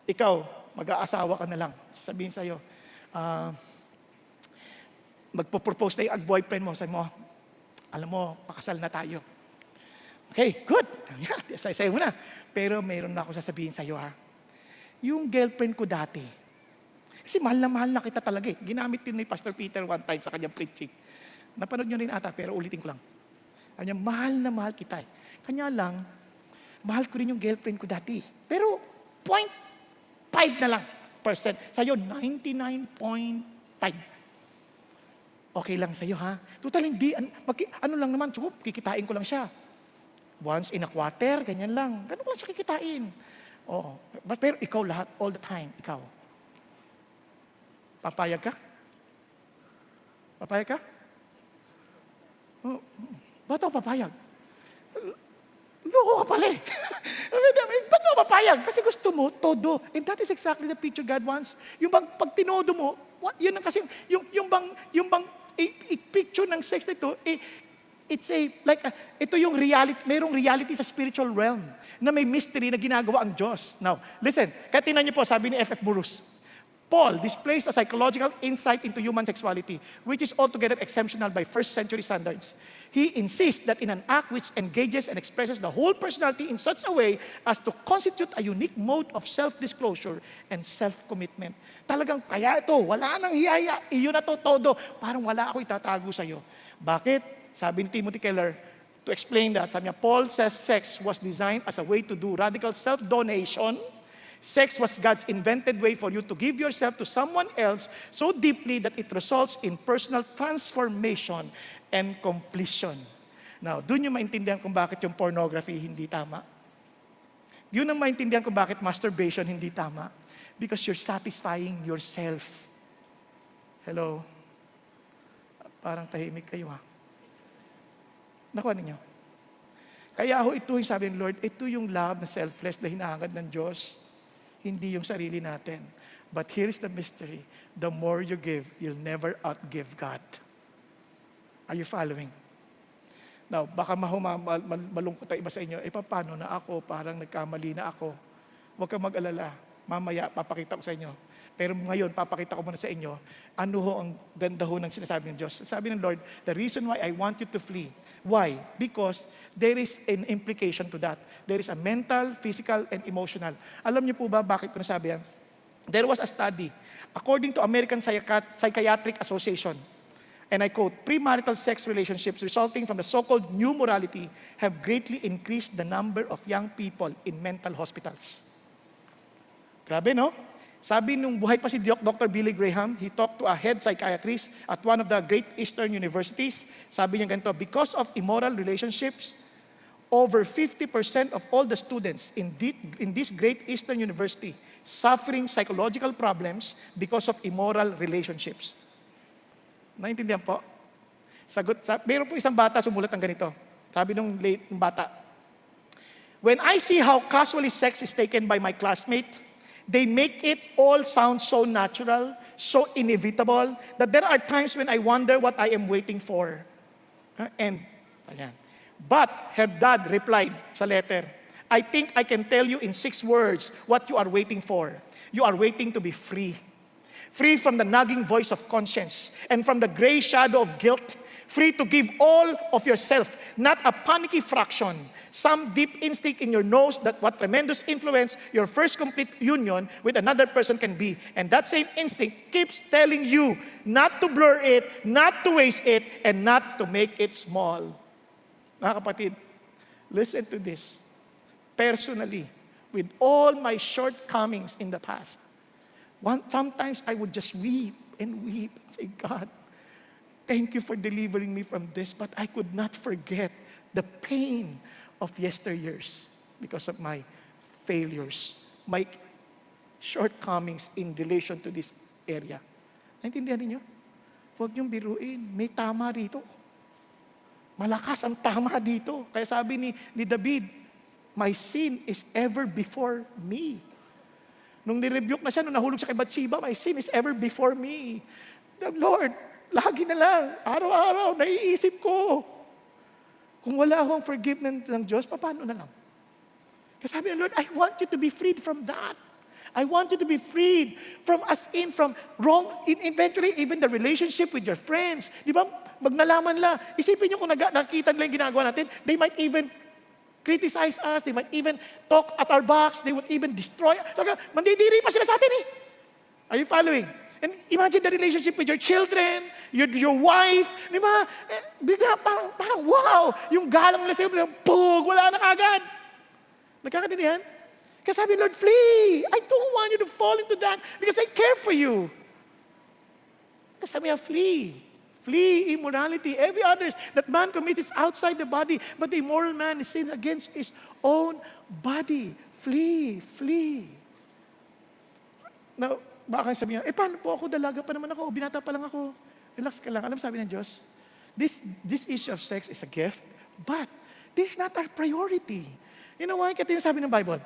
ikaw, mag-aasawa ka na lang. Sasabihin sa'yo, magpo-propose na yung boyfriend mo. Sabi mo, alam mo, pakasal na tayo. Okay, good. Sa'yo mo na. Pero mayroon na ako sasabihin sa'yo, ha. Yung girlfriend ko dati, kasi mahal na kita talaga eh. Ginamit din ni Pastor Peter one time sa kanyang preaching. Napanood nyo rin ata, pero ulitin ko lang. Sabi niya, mahal na mahal kita eh. Kanya lang, mahal ko rin yung girlfriend ko dati. Pero 0.5 na lang percent. Sa'yo, 99.5. Okay lang sa'yo, ha? Total, hindi. Ano lang naman, kikitain ko lang siya. Once in a quarter, ganyan lang. Ganun lang siya kikitain. Oo. Pero ikaw lahat, all the time, ikaw. Papayag ka? Papayag ka? Oh, ba't ako papayag? Loko ka pala eh. Ba't ako papayag? Kasi gusto mo, todo. And that is exactly the picture God wants. Yung bang pag tinodo mo, yun ang kasi, yung bang picture ng sex nito, ito yung reality, mayroong reality sa spiritual realm na may mystery na ginagawa ang Diyos. Now, listen, kaya tingnan niyo po, sabi ni F.F. Burus, Paul displays a psychological insight into human sexuality, which is altogether exceptional by first-century standards. He insists that in an act which engages and expresses the whole personality in such a way as to constitute a unique mode of self-disclosure and self-commitment. Talagang kaya ito, wala nang hiyaya, iyon na to todo, parang wala ako itatago sa'yo. Bakit? Sabi ni Timothy Keller, to explain that, sabi niya, Paul says sex was designed as a way to do radical self-donation. Sex was God's invented way for you to give yourself to someone else so deeply that it results in personal transformation and completion. Now, doon yung maintindihan kung bakit yung pornography hindi tama. Yun ang maintindihan kung bakit masturbation hindi tama. Because you're satisfying yourself. Hello? Parang tahimik kayo, ha? Nakuha ninyo? Kaya ito yung sabi ng Lord, ito yung love na selfless na hinahangad ng Diyos. Hindi yung sarili natin. But here's the mystery. The more you give, you'll never outgive God. Are you following? Now, baka malungkot ang iba sa inyo, paano na ako, parang nagkamali na ako. Huwag kang mag-alala. Mamaya, papakita ko sa inyo. Pero ngayon, papakita ko muna sa inyo, ano ho ang ganda ho ng sinasabi ng Diyos. Sabi ng Lord, the reason why I want you to flee. Why? Because there is an implication to that. There is a mental, physical, and emotional. Alam niyo po ba bakit ko nasabi yan? There was a study, according to American Psychiatric Association, and I quote, premarital sex relationships resulting from the so-called new morality have greatly increased the number of young people in mental hospitals. Grabe, no? Sabi nung buhay pa si Dr. Billy Graham, he talked to a head psychiatrist at one of the great Eastern universities. Sabi niya ganito, because of immoral relationships, over 50% of all the students in this great Eastern university suffering psychological problems because of immoral relationships. Naintindihan po? Meron po isang bata sumulat ng ganito. Sabi nung bata, when I see how casually sex is taken by my classmate, they make it all sound so natural, so inevitable, that there are times when I wonder what I am waiting for. And, ayan. But, her dad replied sa letter, I think I can tell you in 6 words what you are waiting for. You are waiting to be free. Free from the nagging voice of conscience and from the gray shadow of guilt. Free to give all of yourself, not a panicky fraction. Some deep instinct in your knows that what tremendous influence your first complete union with another person can be. And that same instinct keeps telling you not to blur it, not to waste it, and not to make it small. Mga kapatid, listen to this. Personally, with all my shortcomings in the past, sometimes I would just weep and say, God, thank you for delivering me from this, but I could not forget the pain of yesteryears because of my failures, my shortcomings in relation to this area. Naintindihan niyo? Huwag niyong biruin. May tama rito. Malakas ang tama dito. Kaya sabi ni David, my sin is ever before me. Nung nirebuke na siya, nung nahulog siya kay Bathsheba, my sin is ever before me. The Lord, lagi na lang, araw-araw, naiisip ko. Kung wala akong forgiveness ng Diyos, paano na lang? Kasi sabi ng Lord, I want you to be freed from that. I want you to be freed from wrong, eventually even the relationship with your friends. Di ba? Magnalaman la. Isipin niyo kung nakita nila yung ginagawa natin, they might even criticize us, they might even talk at our backs, they would even destroy. Mandidiri pa sila sa atin eh. Are you following? And imagine the relationship with your children, your wife, di ba? Bigla parang wow, yung galang nila sa'yo, pug, wala na kagad. Nagkakatindihan? Kasi sabi, Lord, flee. I don't want you to fall into that because I care for you. Kasi sabi niya, flee. Flee immorality. Every others that man commits is outside the body, but the immoral man is sin against his own body. Flee, flee. Now, baka sabi niya, paano po ako? Dalaga pa naman ako. Binata pa lang ako. Relax ka lang. Alam sabi ng Diyos, this issue of sex is a gift, but this is not our priority. You know why? Kasi yung sabi ng Bible,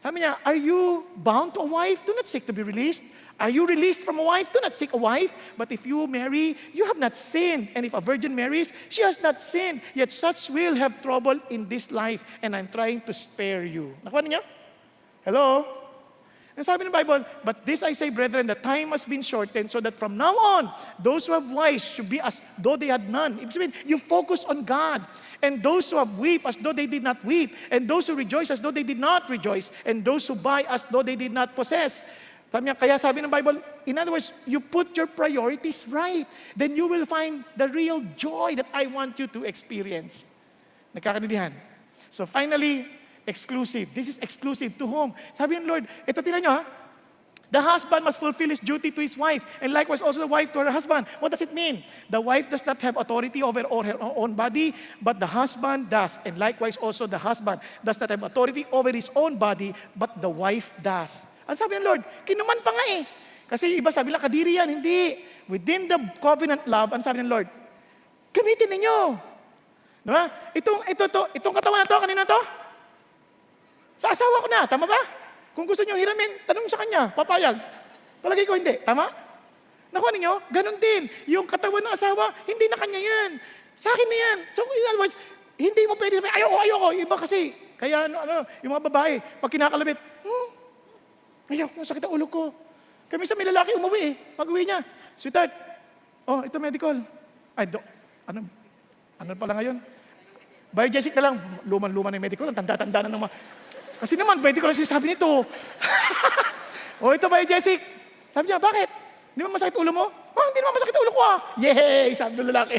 sabi niya, are you bound to a wife? Do not seek to be released. Are you released from a wife? Do not seek a wife. But if you marry, you have not sinned. And if a virgin marries, she has not sinned. Yet such will have trouble in this life. And I'm trying to spare you. Nakuha niyo? Hello? And sabi ng Bible, but this I say, brethren, the time has been shortened so that from now on, those who have wives should be as though they had none. Ibig sabihin, you focus on God. And those who have weep as though they did not weep. And those who rejoice as though they did not rejoice. And those who buy as though they did not possess. Kaya sabi ng Bible, in other words, you put your priorities right. Then you will find the real joy that I want you to experience. Nagkakaintindihan? So finally, exclusive. This is exclusive to whom? Sabi ng Lord, ito tingnan nyo ha, the husband must fulfill his duty to his wife, and likewise also the wife to her husband. What does it mean? The wife does not have authority over her own body, but the husband does. And likewise also the husband does not have authority over his own body, but the wife does. Ang sabi ng Lord, kinuman pa nga eh. Kasi iba sabi lang, kadiri yan, hindi. Within the covenant love, ang sabi ng Lord, gamitin ninyo. Diba? Itong katawan na to, kanina to? Sa asawa ko na, tama ba? Kung gusto niyo hiramin, tanong sa kanya, papayag. Palagay ko hindi, tama? Nakuha ninyo, ganun din. Yung katawan ng asawa, hindi na kanya yan. Sa akin na yan. So in other words, Hindi mo pwede sabihin, ayoko. Iba kasi, kaya yung mga babae, pag kinakalabit, ayoko, sakit ang ulo ko. Kami sa may lalaki umuwi eh. Pag-uwi niya, sweetheart, ito medical. Ay, ano pala ngayon? Biogesic na lang. Luman-luman na yung medical. Ang tanda-tanda na naman. Kasi naman, medical na sinasabi nito. Ito biogesic. Sabi niya, bakit? Hindi ba masakit ulo mo? Hindi naman masakit ulo ko Yay! Sabi ng lalaki.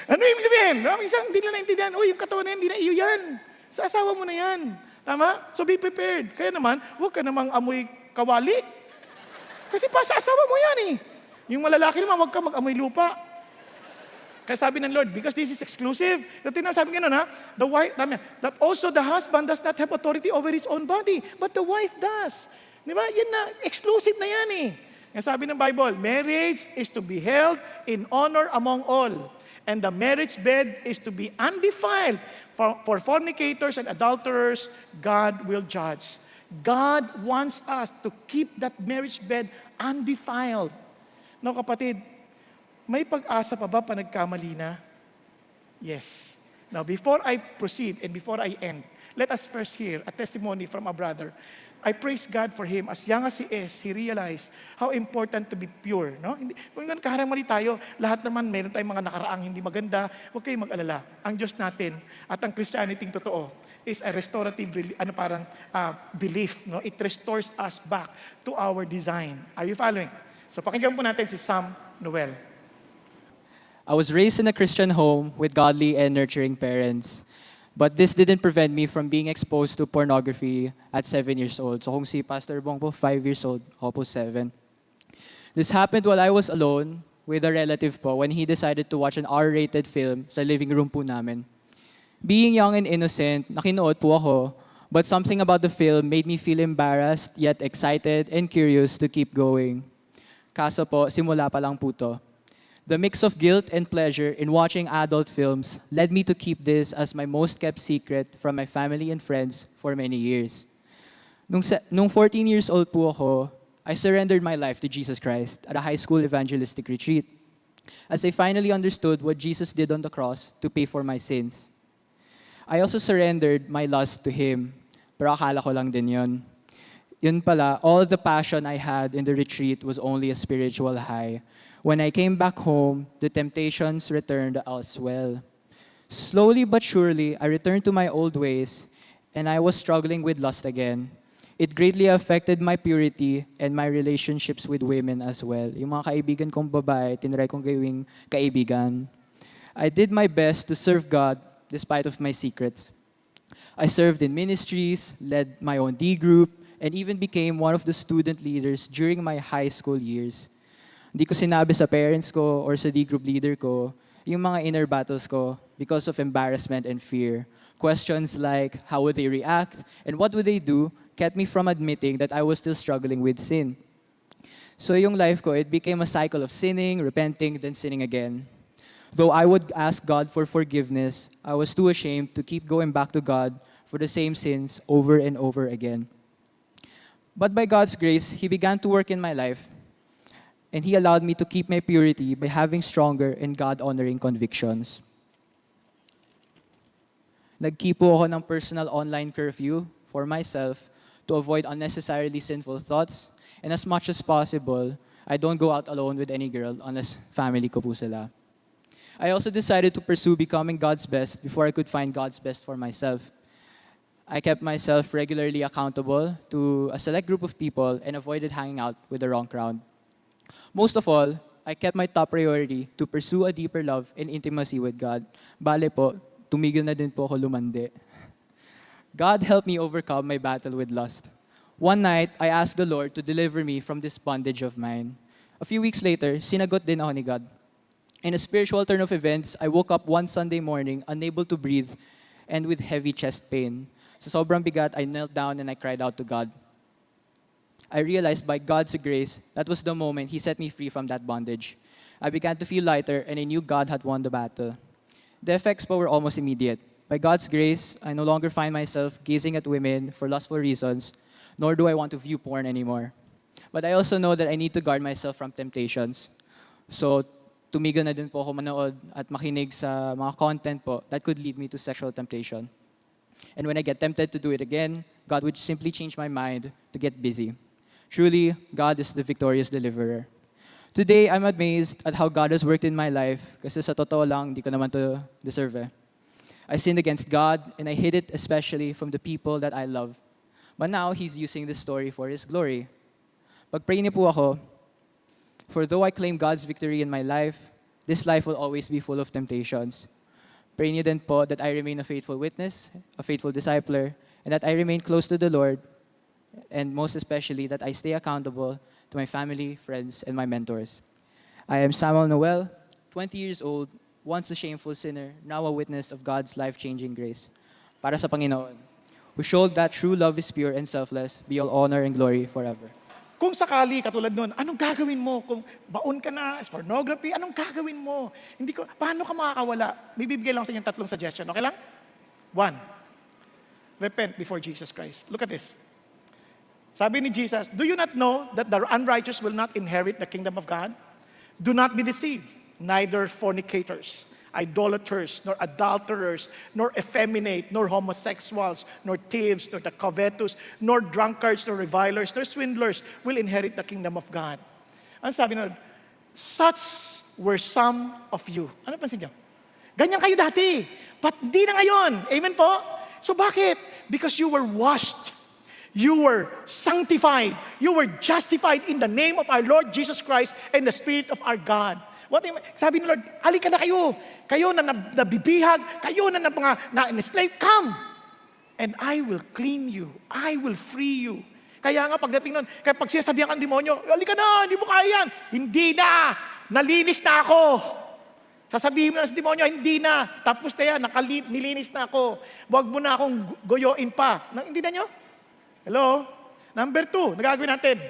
Ano yung sabihin? Isang hindi na naintindihan. Yung katawan na yan, hindi na iyo yan. Sa asawa mo na yan. Tama? So be prepared. Kaya naman, huwag ka namang amoy kawali. Kasi pa sa asawa mo yan eh. Yung malalaki naman, huwag ka mag-amoy lupa. Kaya sabi ng Lord, because this is exclusive. Sabi nga nun the wife, that also the husband does not have authority over his own body, but the wife does. Di ba? Yan na, exclusive na yan eh. Kaya sabi ng Bible, marriage is to be held in honor among all. And the marriage bed is to be undefiled. For fornicators and adulterers, God will judge. God wants us to keep that marriage bed undefiled. No, kapatid, may pag-asa pa ba nagkamali na? Yes. Now, before I proceed and before I end, let us first hear a testimony from a brother. I praise God for him. As young as he is, he realized how important to be pure. No? Kung nagkaharamali tayo, lahat naman meron tayong mga nakaraang hindi maganda, huwag kayong mag-alala. Ang Diyos natin at ang Christianity totoo is a restorative belief. No? It restores us back to our design. Are you following? So pakinggan po natin si Sam Noel. I was raised in a Christian home with godly and nurturing parents. But this didn't prevent me from being exposed to pornography at 7 years old. So kung si Pastor Bong po, 5 years old, ako po 7. This happened while I was alone with a relative po when he decided to watch an R-rated film sa living room po namin. Being young and innocent, nakinood po ako, but something about the film made me feel embarrassed yet excited and curious to keep going. Kaso po, simula pa lang po to. The mix of guilt and pleasure in watching adult films led me to keep this as my most kept secret from my family and friends for many years. Nung 14 years old po ako, I surrendered my life to Jesus Christ at a high school evangelistic retreat as I finally understood what Jesus did on the cross to pay for my sins. I also surrendered my lust to Him, pero akala ko lang din yun. Yun pala, all the passion I had in the retreat was only a spiritual high. When I came back home, the temptations returned as well. Slowly but surely, I returned to my old ways, and I was struggling with lust again. It greatly affected my purity and my relationships with women as well. Yung mga kaibigan kong babae, tinry kong gawing kaibigan. I did my best to serve God despite of my secrets. I served in ministries, led my own D group, and even became one of the student leaders during my high school years. Hindi ko sinabi sa parents ko or sa D-group leader ko yung mga inner battles ko because of embarrassment and fear. Questions like, how would they react and what would they do kept me from admitting that I was still struggling with sin. So yung life ko, it became a cycle of sinning, repenting, then sinning again. Though I would ask God for forgiveness, I was too ashamed to keep going back to God for the same sins over and over again. But by God's grace, He began to work in my life. And He allowed me to keep my purity by having stronger and God-honoring convictions. Nag-keep po ako ng personal online curfew for myself to avoid unnecessarily sinful thoughts. And as much as possible, I don't go out alone with any girl unless family ko po sila. I also decided to pursue becoming God's best before I could find God's best for myself. I kept myself regularly accountable to a select group of people and avoided hanging out with the wrong crowd. Most of all, I kept my top priority to pursue a deeper love and intimacy with God. Bale po, tumigil na din po ako lumandi. God helped me overcome my battle with lust. One night, I asked the Lord to deliver me from this bondage of mine. A few weeks later, sinagot din ako ni God. In a spiritual turn of events, I woke up one Sunday morning unable to breathe and with heavy chest pain. Sa sobrang bigat, I knelt down and I cried out to God. I realized by God's grace, that was the moment He set me free from that bondage. I began to feel lighter and I knew God had won the battle. The effects were almost immediate. By God's grace, I no longer find myself gazing at women for lustful reasons, nor do I want to view porn anymore. But I also know that I need to guard myself from temptations. So, tumigil na din po ako manood at makinig sa mga content po that could lead me to sexual temptation. And when I get tempted to do it again, God would simply change my mind to get busy. Truly, God is the victorious deliverer. Today, I'm amazed at how God has worked in my life kasi sa totoo lang, di ko naman to deserve eh. I sinned against God and I hid it especially from the people that I love. But now, He's using this story for His glory. Pag-pray niyo po ako, for though I claim God's victory in my life, this life will always be full of temptations. Pray niyo din po that I remain a faithful witness, a faithful discipler, and that I remain close to the Lord, and most especially that I stay accountable to my family, friends, and my mentors. I am Samuel Noel, 20 years old, once a shameful sinner, now a witness of God's life-changing grace. Para sa Panginoon, who showed that true love is pure and selfless, be all honor and glory forever. Kung sakali, katulad nun, anong gagawin mo? Kung baon ka na, as pornography, anong gagawin mo? Paano ka makakawala? Bibigay lang sa inyong 3 suggestion. Okay lang? 1, repent before Jesus Christ. Look at this. Sabi ni Jesus, do you not know that the unrighteous will not inherit the kingdom of God? Do not be deceived, neither fornicators, idolaters, nor adulterers, nor effeminate, nor homosexuals, nor thieves, nor the covetous, nor drunkards, nor revilers, nor swindlers will inherit the kingdom of God. Ano sabi na? Such were some of you. Ano pansin niyo? Ganyan kayo dati, but di na ngayon. Amen po? So bakit? Because you were washed. You were sanctified. You were justified in the name of our Lord Jesus Christ and the Spirit of our God. Sabi ni Lord, halika na kayo. Kayo na nabibihag, kayo na na-enslave, come. And I will clean you. I will free you. Kaya nga pagdating nun, kaya pag sinasabihan ka ng demonyo, halika na, hindi mo kaya yan. Hindi na, nalinis na ako. Sasabihin mo na sa demonyo, hindi na. Tapos na yan, nilinis na ako. Huwag mo na akong goyoin pa. Hindi na nyo? Hello? Number 2, nagagawin natin.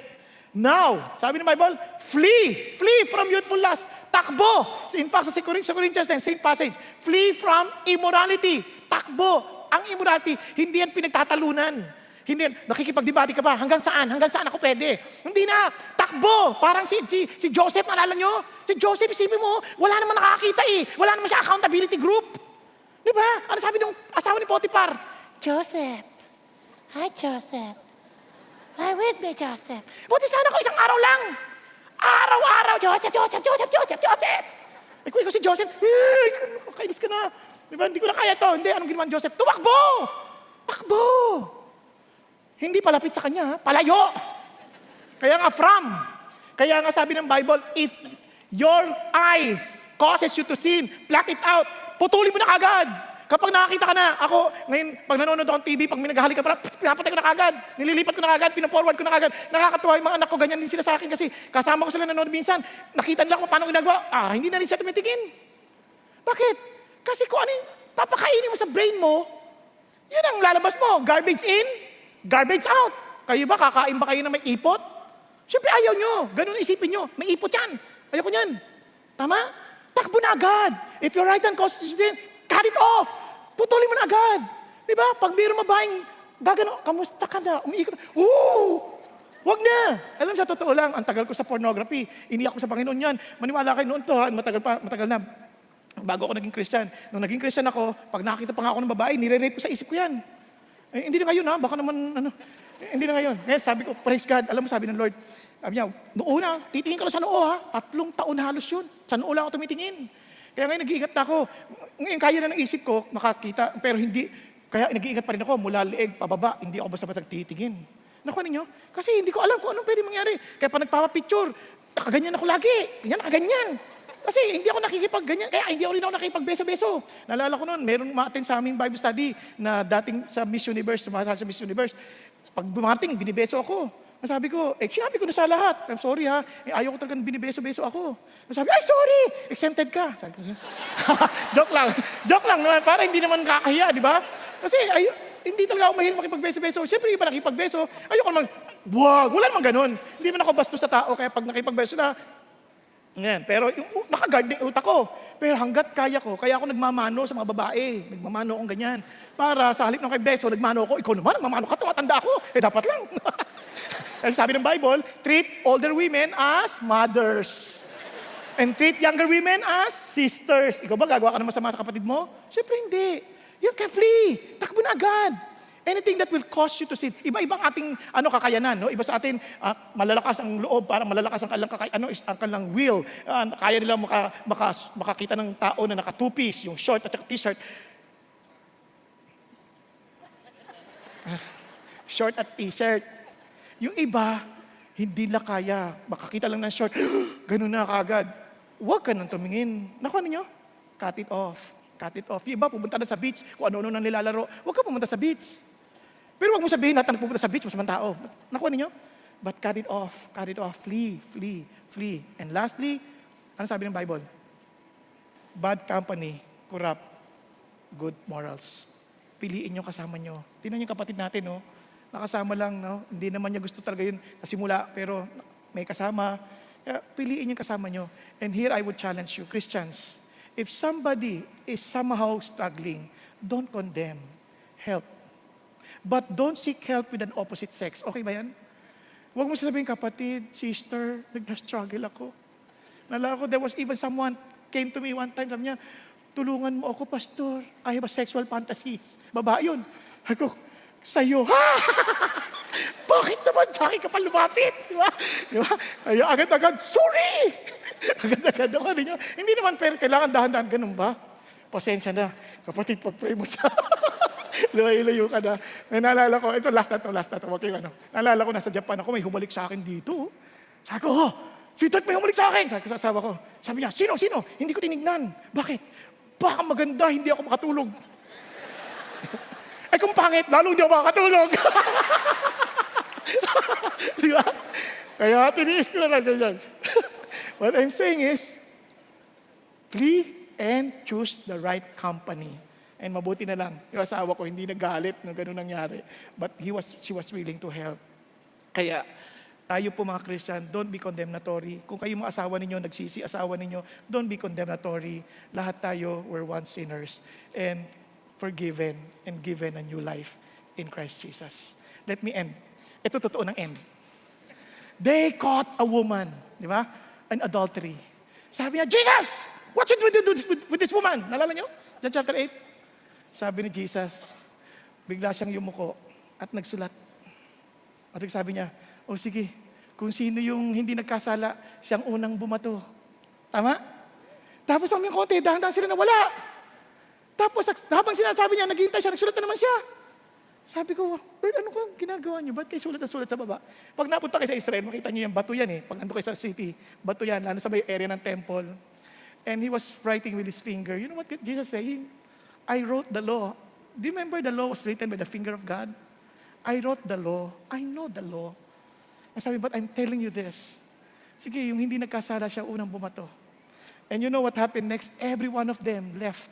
Now, sabi ng Bible, flee from youthful lust. Takbo. In fact, sa Corinthians 10, same passage. Flee from immorality. Takbo. Ang immorality, hindi yan pinagtatalunan. Hindi yan, nakikipagdebate ka ba? Hanggang saan? Hanggang saan ako pwede? Hindi na. Takbo. Parang si Joseph, naalala nyo? Si Joseph, isipin mo, wala naman nakakita eh. Wala naman siya accountability group. Di ba? Ano sabi ng asawa ni Potiphar? Joseph. Hi, Joseph. Hi with me, Joseph. Buti sana ko isang araw lang. Araw-araw, Joseph. Ikaw si Joseph, kainis ka na. Diba, hindi ko na kaya to. Hindi, anong ginawa ni Joseph? Tumakbo! Takbo! Hindi palapit sa kanya, palayo. Kaya nga Kaya nga sabi ng Bible, if your eyes causes you to sin, pluck it out. Putulin mo na agad. Kapag nakakita ka na, ako, ngayon, pag nanonood ako ng TV, pag may naghahali ka pala, pinapatay ko na kagad, nililipat ko na kagad, pinaforward ko na kagad. Nakakatuwa yung mga anak ko, ganyan din sila sa akin kasi kasama ko sila nanonood minsan, nakita nila kung paano ginagawa, hindi na rin siya tumitingin. Bakit? Kasi kung ano yung papakainin mo sa brain mo, yun ang lalabas mo, garbage in, garbage out. Kayo ba, kakain ba kayo na may ipot? Siyempre ayaw nyo, ganun isipin nyo, may ipot yan, ayoko nyan. Tama? Takbo na agad. If your right hand causes you sin, cut it off. Putulin mo na agad. Di ba? Pag mayroong mabaing, gagano, kamusta ka na? Umiikot. Wag na. Alam sa totoo lang, ang tagal ko sa pornography. Iniyak ko sa Panginoon yan. Maniwala kayo noon to, matagal na. Bago ako naging Christian. Nung naging Christian ako, pag nakakita pa nga ako ng babae, nire-rape ko sa isip ko yan. Hindi na ngayon baka naman, hindi na ngayon. Ngayon, sabi ko, praise God. Alam mo, sabi ng Lord, sabi niya, noon titingin ka lang sa noo 3 taon halos yun. Sa noo lang ako tumitingin. Kaya ngayon nag-iingat na ako. Ngayon kaya na ng isip ko, makakita, pero hindi. Kaya nag-iingat pa rin ako, mula leeg, pababa, hindi ako basta titingin. Nakuha ninyo? Kasi hindi ko alam kung anong pwede mangyari. Kaya pa nagpapapicture, nakaganyan ako lagi. Nakaganyan. Kasi hindi ako nakikipagganyan. Kaya hindi ako rin ako nakikipagbeso-beso. Naalala ko noon, merong ma-attend sa aming Bible study na dating sa Miss Universe, tumahal sa Miss Universe. Pag bumating, binibeso ako. Sabi ko, sinabi ko na sa lahat. I'm sorry ayaw ko talagang binibeso-beso ako. Sabi, sorry, exempted ka. Sabi ko, Joke lang naman, para hindi naman kakahiya, di ba? Kasi hindi talaga ako mahilig makipagbeso-beso. Siyempre, iba nakipagbeso. Ayoko naman, wala naman ganun. Hindi naman ako bastos sa tao, kaya pag nakipagbeso na, yan. Pero yung nakaguard yung utak ko. Pero hanggat kaya ko, kaya ako nagmamano sa mga babae. Nagmamano akong ganyan. Para sa halip ng kay beso, nagmano ako, ikaw naman, nagmamano ka, tumatanda ako. Dapat lang. Kasi sabi ng Bible, treat older women as mothers. And treat younger women as sisters. Ikaw ba, gagawa ka ng masama sa kapatid mo? Siyempre hindi. You can flee. Takbo na agad. Anything that will cause you to sin. Iba-ibang ating kakayanan. No? Iba sa atin, malalakas ang loob, para malalakas ang ang kanilang will. Kaya nilang makakita ng tao na naka two-piece, yung short at saka t-shirt. Short at t-shirt. Yung iba, hindi na kaya. Makakita lang ng short. Ganun na kaagad. Huwag ka nang tumingin. Nakuha ninyo? Cut it off. Cut it off. Yung iba, pupunta na sa beach, kung ano-ano nang nilalaro. Huwag ka pumunta sa beach. Pero huwag mo sabihin lahat ng pupunta sa beach, masamang tao. Nakuha ninyo? But cut it off. Cut it off. Flee, flee, flee. And lastly, ano sabi ng Bible? Bad company, corrupt, good morals. Piliin yung kasama nyo. Tingnan yung kapatid natin, no? Nakasama lang, no? Hindi naman niya gusto talaga yun sa simula, pero may kasama. Kaya piliin yung kasama nyo. And here I would challenge you, Christians, if somebody is somehow struggling, don't condemn. Help. But don't seek help with an opposite sex. Okay ba yan? Huwag mo sabihin, kapatid, sister, nag-struggle ako. Nalala ko, there was even someone came to me one time, sabi niya, tulungan mo ako, pastor. I have a sexual fantasy. Babae yun. Ako, sa'yo. Ha! Bakit naman sa akin ka pa lumapit? Di ba? Di ba? Ay, agad-agad, sorry! Agad-agad ako. Hindi naman, pero kailangan dahan-dahan. Ganun ba? Pasensya na. Kapatid, pag-pray mo sa... Layo ka na. May naalala ko, ito last na to. Wag kayo Naalala ko, nasa Japan ako, may humalik sa akin dito. Sabi ko, sweetheart, may humalik sa akin. Sabi ko sa asawa ko. Sabi niya, sino? Hindi ko tinignan. Bakit? Baka maganda, hindi ako makatulog. Ay kung pangit, lalo hindi ako makatulog. Di ba? Kaya tiniis ko na lang ganyan. What I'm saying is, flee and choose the right company. And mabuti na lang, yung asawa ko hindi nagalit na gano'n nangyari. But she was willing to help. Kaya, tayo po mga Christian, don't be condemnatory. Kung kayo mga asawa ninyo, nagsisi asawa ninyo, don't be condemnatory. Lahat tayo were once sinners and forgiven and given a new life in Christ Jesus. Let me end. Ito totoo ng end. They caught a woman, di ba? An adultery. Sabi niya, Jesus! What should we do with this woman? Nalala niyo? John chapter 8. Sabi ni Jesus, bigla siyang yumuko at nagsulat. At sabi niya, sige, kung sino yung hindi nagkasala, siyang unang bumato. Tama? Tapos ang mga kote, dahan-dahan sila nawala. Tapos habang sinasabi niya, naghihintay siya, nagsulat na naman siya. Sabi ko, Lord, ano ko ginagawa niyo? Ba't kayo sulat at sulat sa baba? Pag napunta kayo sa Israel, makita niyo yung bato yan eh. Pag nandun kayo sa city, bato yan, lalo sa may area ng temple. And he was writing with his finger. You know what Jesus saying? I wrote the law. Do you remember the law was written by the finger of God? I wrote the law. I know the law. And sabi, but I'm telling you this. Sige, yung hindi nagkasala siya, unang bumato. And you know what happened next? Every one of them left.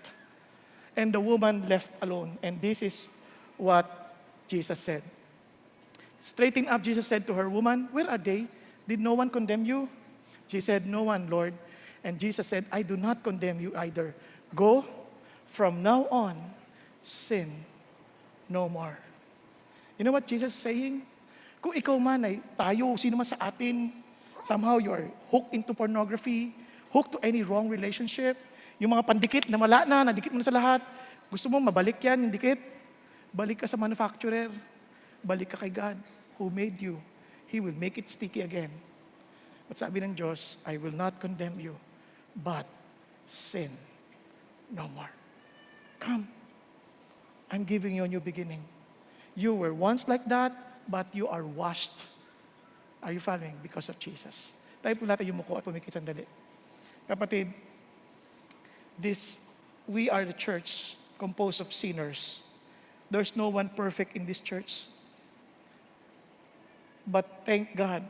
And the woman left alone. And this is what Jesus said. Straighten up, Jesus said to her, woman, where are they? Did no one condemn you? She said, no one, Lord. And Jesus said, I do not condemn you either. Go. From now on, sin no more. You know what Jesus is saying? Kung ikaw man ay tayo, sino man sa atin, somehow you're hooked into pornography, hooked to any wrong relationship, yung mga pandikit na wala na, nadikit mo na sa lahat, gusto mo mabalik yan, yung dikit, balik ka sa manufacturer, balik ka kay God, who made you. He will make it sticky again. But sabi ng Diyos, I will not condemn you, but sin no more. Come. I'm giving you a new beginning. You were once like that, but you are washed. Are you following? Because of Jesus. Tayo po natin yung muko at pumikit sandali. Kapatid, we are the church composed of sinners. There's no one perfect in this church. But thank God,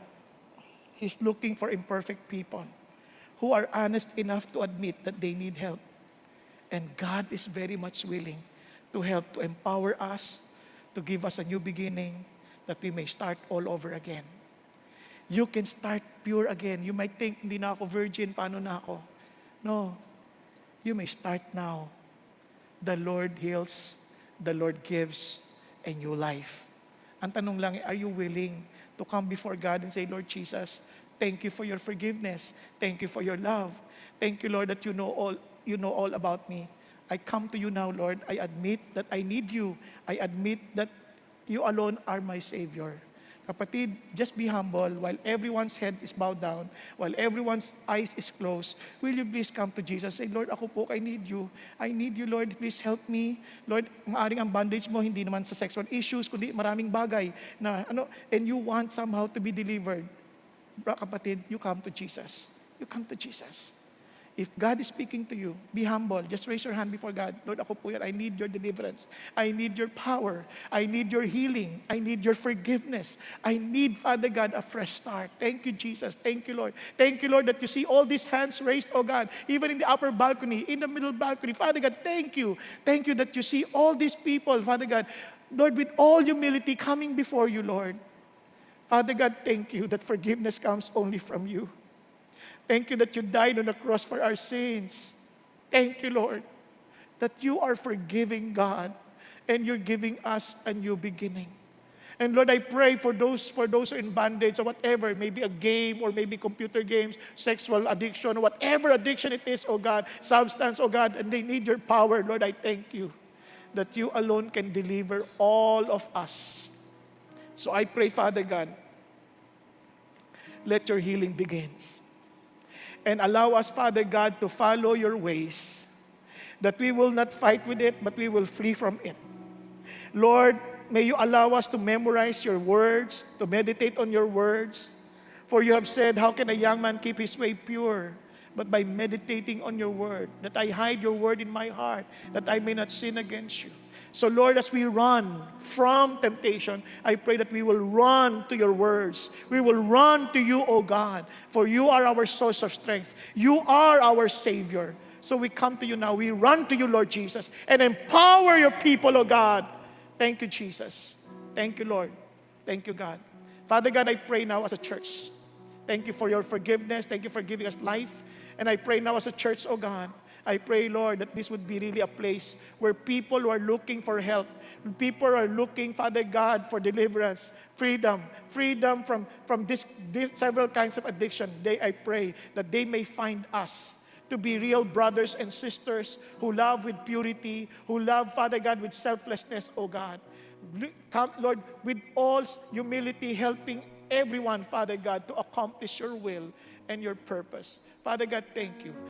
He's looking for imperfect people who are honest enough to admit that they need help. And God is very much willing to help, to empower us, to give us a new beginning, that we may start all over again. You can start pure again. You might think, hindi na ako virgin, paano na ako? No. You may start now. The Lord heals, the Lord gives a new life. Ang tanong lang, are you willing to come before God and say, Lord Jesus, Thank you for your forgiveness. Thank you for your love. Thank you, Lord, that you know all about me. I come to you now, Lord. I admit that I need you. I admit that you alone are my Savior. Kapatid, just be humble while everyone's head is bowed down, while everyone's eyes is closed. Will you please come to Jesus? Say, Lord, ako po, I need you. I need you, Lord. Please help me. Lord, maaring ang bandage mo, hindi naman sa sexual issues, kundi maraming bagay na, and you want somehow to be delivered. Kapatid, you come to Jesus. You come to Jesus. If God is speaking to you, be humble. Just raise your hand before God. Lord, ako po yan. I need your deliverance. I need your power. I need your healing. I need your forgiveness. I need, Father God, a fresh start. Thank you, Jesus. Thank you, Lord. Thank you, Lord, that you see all these hands raised, oh God, even in the upper balcony, in the middle balcony. Father God, thank you. Thank you that you see all these people, Father God, Lord, with all humility coming before you, Lord. Father God, thank you that forgiveness comes only from you. Thank you that you died on the cross for our sins. Thank you, Lord, that you are forgiving God and you're giving us a new beginning. And Lord, I pray for those who are in bondage or whatever, maybe a game or maybe computer games, sexual addiction, whatever addiction it is, oh God, substance, oh God, and they need your power. Lord, I thank you that you alone can deliver all of us. So I pray, Father God, let your healing begins. And allow us, Father God, to follow your ways, that we will not fight with it, but we will flee from it. Lord, may you allow us to memorize your words, to meditate on your words. For you have said, how can a young man keep his way pure? But by meditating on your word, that I hide your word in my heart, that I may not sin against you. So Lord, as we run from temptation, I pray that we will run to your words. We will run to you, O God, for you are our source of strength. You are our Savior. So we come to you now. We run to you, Lord Jesus, and empower your people, O God. Thank you, Jesus. Thank you, Lord. Thank you, God. Father God, I pray now as a church. Thank you for your forgiveness. Thank you for giving us life. And I pray now as a church, O God, I pray, Lord, that this would be really a place where people who are looking for help, people are looking, Father God, for deliverance, freedom from this several kinds of addiction. I pray that they may find us to be real brothers and sisters who love with purity, who love, Father God, with selflessness, oh God. Come, Lord, with all humility, helping everyone, Father God, to accomplish your will and your purpose. Father God, thank you.